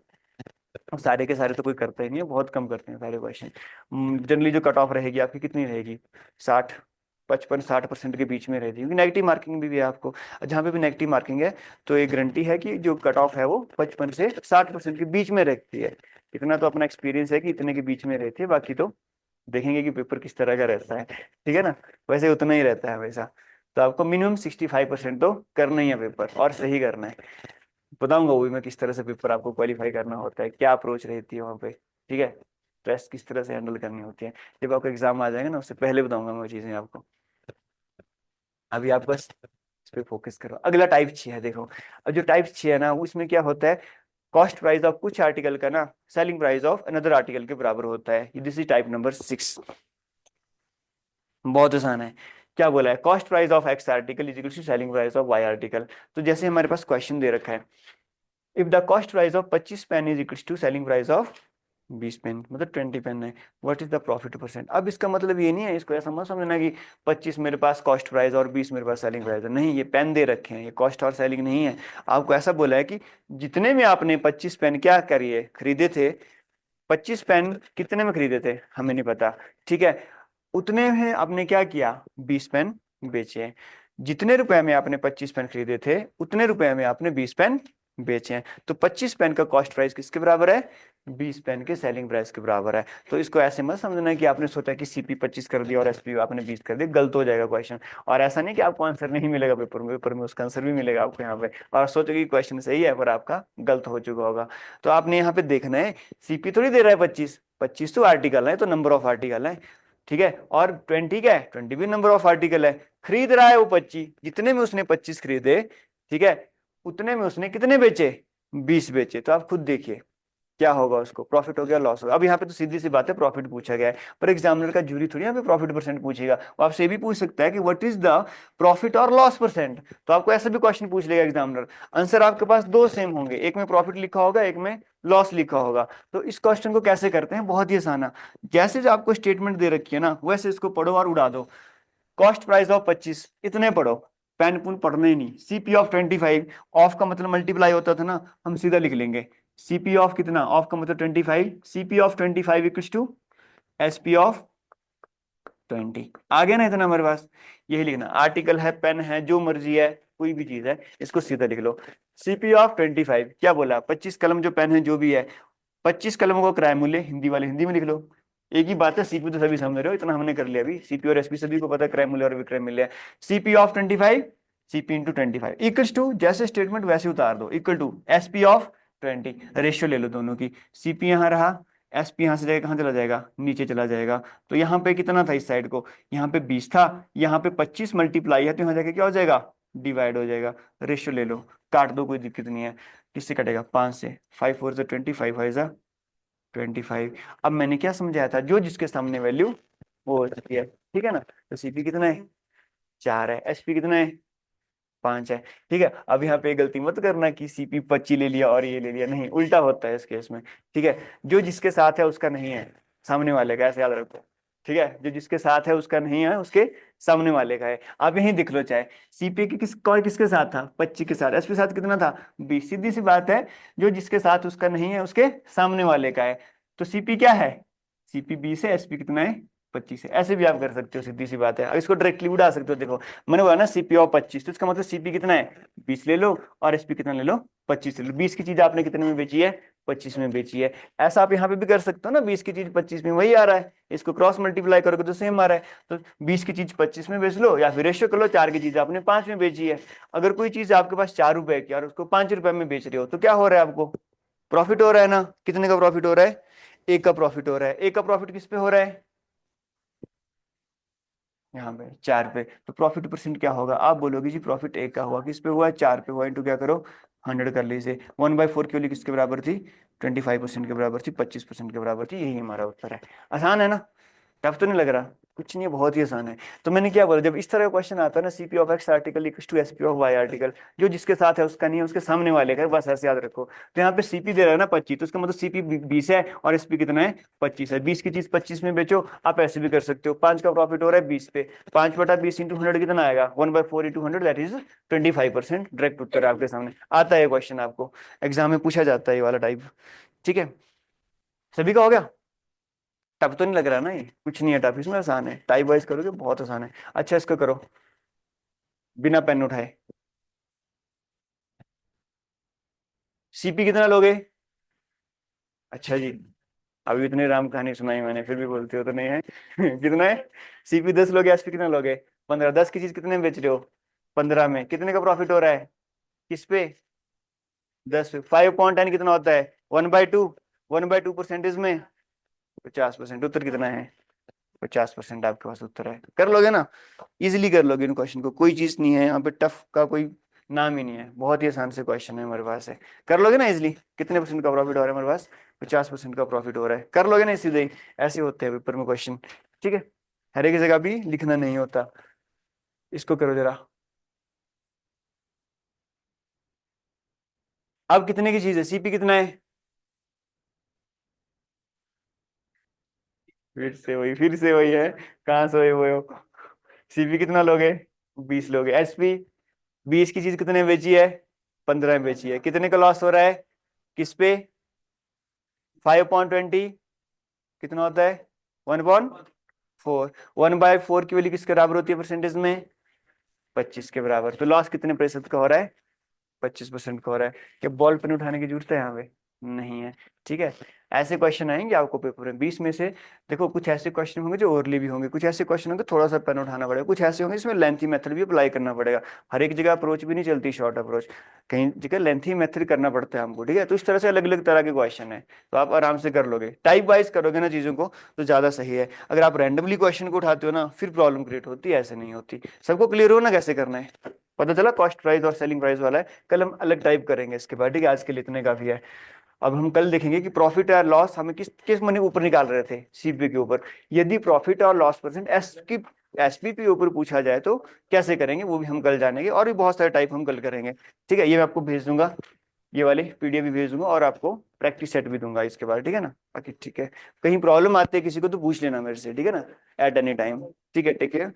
और सारे के सारे तो कोई करता ही नहीं है, बहुत कम करते हैं सारे क्वेश्चन। जनरली जो कट ऑफ रहेगी आपकी कितनी रहेगी, 60, 55 60% के बीच में रहती है, क्योंकि नेगेटिव मार्किंग भी है आपको। जहाँ पे भी नेगेटिव मार्किंग है, तो एक गारंटी है कि जो कट ऑफ है वो 55 से 60% के बीच में रहती है। इतना तो अपना एक्सपीरियंस है कि इतने के बीच में रहती है, बाकी तो देखेंगे कि पेपर किस तरह का रहता है, ठीक है ना। वैसे उतना ही रहता है हमेशा। तो आपको मिनिमम 65% तो करना ही है पेपर, और सही करना है। बताऊंगा वो भी मैं, किस तरह से पेपर आपको क्वालिफाई करना होता है, क्या अप्रोच रहती है वहाँ पे, ठीक है। टेस्ट किस तरह से हैंडल करनी होती है, जब आपका एग्जाम आ जाएगा ना, उससे पहले बताऊंगा मैं वो चीज़ें आपको। अभी आप बस इस पे फोकस करो। अगला टाइप 6 है, देखो। अब जो टाइप 6 है ना, उसमें क्या होता है, कॉस्ट प्राइस ऑफ कुछ आर्टिकल का ना selling price of another article के बराबर होता है। This is type number 6। बहुत आसान है। क्या बोला है? Cost price of x article is equal to selling price of y article. तो जैसे हमारे पास क्वेश्चन दे रखा है, if the cost price of 25 pen is equal to selling price of 20 pen, मतलब 20 पेन है, what is the profit percent. अब इसका मतलब ये नहीं है, इसको ऐसा मत समझना कि 25 मेरे पास कॉस्ट प्राइस और 20 मेरे पास सेलिंग प्राइस है। नहीं, ये पेन दे रखे हैं, ये कॉस्ट और सेलिंग नहीं है। आपको ऐसा बोला है कि जितने में आपने 25 पेन क्या करिए खरीदे थे, 25 पेन कितने में खरीदे थे हमें नहीं पता, ठीक है, उतने में आपने क्या किया, 20 पेन बेचे। जितने रुपए में आपने 25 पेन खरीदे थे उतने रुपए में आपने 20 पेन बेचे हैं। तो 25 पेन का कॉस्ट प्राइस किसके बराबर है? 20 पेन के सेलिंग प्राइस के बराबर है। तो इसको ऐसे मत समझना कि आपने सोचा कि सीपी 25 कर दिया और एसपी आपने 20 कर दिया, गलत हो जाएगा क्वेश्चन। और ऐसा नहीं कि आपको आंसर नहीं मिलेगा पेपर में उसका आंसर भी मिलेगा आपको यहाँ पे, और सोचो कि क्वेश्चन सही है पर आपका गलत हो चुका होगा। तो आपने यहाँ पे देखना है, सीपी थोड़ी दे रहा है 25, 25 तो आर्टिकल है, तो नंबर ऑफ आर्टिकल है, ठीक है। और 20 क्या है? 20 भी नंबर ऑफ आर्टिकल है। खरीद रहा है वो 25, जितने में उसने 25 खरीदे, ठीक है, उतने में उसने कितने बेचे? 20 बेचे। तो आप खुद देखिए क्या होगा, उसको प्रॉफिट हो गया लॉस होगा। अब यहाँ पे तो सीधी सी बात है, प्रॉफिट पूछा गया है, पर एग्जामिनर का जूरी थोड़ी यहाँ पे प्रॉफिट परसेंट पूछेगा। वो आपसे ये भी पूछ सकता है कि व्हाट इज द प्रॉफिट और लॉस परसेंट। तो आपको ऐसा भी क्वेश्चन पूछ लेगा एग्जामिनर, आंसर आपके पास दो सेम होंगे, एक में प्रॉफिट लिखा होगा, एक में लॉस लिखा होगा। तो इस क्वेश्चन को कैसे करते हैं? बहुत ही आसान है। जैसे जो आपको स्टेटमेंट दे रखी है ना, वैसे इसको पढ़ो और उड़ा दो। कॉस्ट प्राइस ऑफ 25 इतने पढ़ो, पेन पुन पढ़ना ही नहीं। सीपी ऑफ 25, ऑफ का मतलब मल्टीप्लाई होता था ना, हम सीधा लिख लेंगे सीपी ऑफ कितना, ऑफ का मतलब 25, CP of 25 equal to SP of 20। आ गया ना इतना हमारे पास, यही लिखना। आर्टिकल है, पेन है, जो मर्जी है, कोई भी चीज है, इसको सीधा लिख लो। सीपी ऑफ 25 क्या बोला? 25 कलम जो पेन है जो भी है, 25 कलमों का क्रय मूल्य, हिंदी वाले हिंदी में लिख लो। एक ही बात है, सीपी तो सभी समझ रहे हो, इतना हमने कर लिया अभी। सीपी और एसपी सभी को पता है, क्रय मूल्य और विक्रय मूल्य। CP of 25, CP into 25 equal to, जैसे स्टेटमेंट वैसे उतार दो, equal to SP of 20। Ratio ले लो दोनों की, सीपी यहाँ रहा, एसपी यहाँ से जाएगा, कहाँ चला जाएगा? नीचे चला जाएगा। तो यहाँ पे कितना था इस साइड को? यहाँ पे 20 था, यहाँ पे 25 मल्टीप्लाई है, तो यहाँ जाके क्या हो जाएगा? डिवाइड हो जाएगा। रेशियो ले लो, काट दो, कोई दिक्कत नहीं है। किससे कटेगा? 5 से। 5 4 20, 5 5 25। अब मैंने क्या समझाया था, जो जिसके सामने वैल्यू वो हो सकती है, ठीक है ना। तो सीपी कितना है? 4 है। एसपी कितना है? 5 है। ठीक है, अब यहाँ पे गलती मत करना कि सीपी 25 ले लिया और ये ले लिया, नहीं, उल्टा होता है इस केस में। ठीक है, जो जिसके साथ है उसका नहीं है, सामने वाले का, ऐसे याद रखो। ठीक है, जो जिसके साथ है उसका नहीं है, उसके सामने वाले का है। आप यही देख लो, चाहे सीपी की किसके साथ था? 25 के साथ। एसपी के साथ कितना था? 20। सीधी सी बात है, जो जिसके साथ उसका नहीं है उसके सामने वाले का है। तो सीपी क्या है? सीपी 20 है, एसपी कितना है? 25 है। ऐसे भी आप कर सकते हो, सीधी सी बात है। अब इसको डायरेक्टली उड़ा सकते हो। देखो, मैंने बोला ना सीपी ऑफ 25, तो इसका मतलब सीपी कितना है? 20 ले लो, और एसपी कितना ले लो? 25 ले लो। 20 की चीज आपने कितने में बेची है? 25 में बेची है। ऐसा आप यहाँ पे भी कर सकते हो ना, 20 की चीज 25 में, वही आ रहा है, इसको क्रॉस मल्टीप्लाई करोगे तो सेम आ रहा है। तो 20 की चीज 25 में बेच लो, या फिर रेशियो कर लो, 4 की चीज आपने 5 में बेची है। अगर कोई चीज आपके पास 4 रुपए की और उसको 5 रुपए में बेच रहे हो, तो क्या हो रहा है? आपको प्रॉफिट हो रहा है ना। कितने का प्रॉफिट हो रहा है? एक का प्रॉफिट हो रहा है। एक का प्रॉफिट किस पे हो रहा है? यहाँ पे 4 पे। तो प्रॉफिट परसेंट क्या होगा? आप बोलोगे जी प्रॉफिट एक का हुआ, किस पे हुआ? 4 पे हुआ, इंटू क्या करो? 100 कर लीजिए। 1/4 क्यों? किसके बराबर थी? 25% के बराबर थी, 25% के बराबर थी। यही हमारा उत्तर है। आसान है ना? टफ तो नहीं लग रहा? कुछ नहीं है, बहुत ही आसान है। तो मैंने क्या बोला, जब इस तरह का क्वेश्चन आता है ना, CP of x article equal to SP of y article, जो जिसके साथ है उसका नहीं है, उसके सामने वाले का है, बस ऐसे याद रखो। तो यहाँ पे सीपी दे रहा है ना 25, तो उसका मतलब सीपी 20 है और एसपी कितना है? 25 है। 20 की चीज 25 में बेचो। आप ऐसे भी कर सकते हो, 5 का प्रॉफिट हो रहा है 20 पे, 5/20 इंटू 100 कितना आएगा? 1/4 इंटू 100, दैट इज 25%। डायरेक्ट उत्तर है आपके सामने। आता है क्वेश्चन, आपको एग्जाम में पूछा जाता है ये वाला टाइप। ठीक है, सभी का हो गया? टफ तो नहीं लग रहा ना? ये कुछ नहीं है टफ, इसमें आसान है। टाइप वाइज करोगे बहुत आसान है। अच्छा, इसको करो बिना पेन उठाए। सीपी कितना लोगे? अच्छा जी, अभी इतनी राम कहानी सुनाई मैंने, फिर भी बोलते हो तो नहीं है। कितना है? सीपी 10 लोगे, एसपी कितना लोगे? 15। 10 की चीज कितने में बेच रहे हो? 15 में। कितने का प्रॉफिट हो रहा है? किस पे? 10 पे। 5/10 कितना होता है? 1/2। 1/2 परसेंटेज में 50%। उत्तर कितना है? 50% आपके पास उत्तर है। कर लोगे ना? इजिली कर लोगे इन क्वेश्चन को, कोई चीज नहीं है यहाँ पे टफ का, कोई नाम ही नहीं है। बहुत ही आसान से क्वेश्चन है हमारे पास है। कर लोगे ना इजिली? कितने परसेंट का प्रॉफिट हो रहा है हमारे पास? 50% का प्रॉफिट हो रहा है। कर लोगे ना सीधे ही? ऐसे होते हैं पेपर में क्वेश्चन। ठीक है, हर एक जगह भी लिखना नहीं होता। इसको करो जरा। अब कितने की चीज है? सीपी कितना है? फिर से वही है। कहाँ सोए हुए हो? सीपी कितना लोगे? 20 लोगे। एसपी 20 की चीज कितने में बेची है? 15 में बेची है। कितने का लॉस हो रहा है? किस पे? 5/20 कितना होता है? 1/4। 1/4 की वैल्यू किसके बराबर होती है परसेंटेज में? 25 के बराबर। तो लॉस कितने प्रतिशत का हो रहा है? 25% का हो रहा है। क्या बॉल पेन उठाने की जरूरत है यहाँ पे? नहीं है। ठीक है, ऐसे क्वेश्चन आएंगे आपको पेपर में 20 में से। देखो कुछ ऐसे क्वेश्चन होंगे जो ओरली भी होंगे, कुछ ऐसे क्वेश्चन होंगे थोड़ा सा पेन उठाना पड़ेगा, कुछ ऐसे होंगे जिसमें लेंथी मेथड भी अप्लाई करना पड़ेगा। हर एक जगह अप्रोच भी नहीं चलती शॉर्ट अप्रोच, कहीं जगह लेंथी मेथड करना पड़ता है हमको। ठीक है, तो इस तरह से अलग अलग तरह के क्वेश्चन है, तो आप आराम से कर लोगे। टाइप वाइज करोगे ना चीजों को तो ज्यादा सही है। अगर आप रैंडमली क्वेश्चन को उठाते हो ना फिर प्रॉब्लम क्रिएट होती है, ऐसे नहीं होती। सबको क्लियर हो ना कैसे करना है? पता चला कॉस्ट प्राइस और सेलिंग प्राइस वाला है। कल हम अलग टाइप करेंगे इसके बाद। ठीक है, आज के लिए इतने काफी है। अब हम कल देखेंगे कि प्रॉफिट और लॉस हमें किस किस मनी ऊपर निकाल रहे थे, सीपी के ऊपर। यदि प्रॉफिट और लॉस परसेंट एसपी के ऊपर पूछा जाए तो कैसे करेंगे, वो भी हम कल जानेंगे। और भी बहुत सारे टाइप हम कल करेंगे। ठीक है, ये मैं आपको भेज दूंगा, ये वाली पीडीएफ भी भेज दूंगा, और आपको प्रैक्टिस सेट भी दूंगा इसके बाद। ठीक है ना? बाकी ठीक है, कहीं प्रॉब्लम आती है किसी को तो पूछ लेना मेरे से। ठीक है ना? At any time. ठीक है, टेक केयर।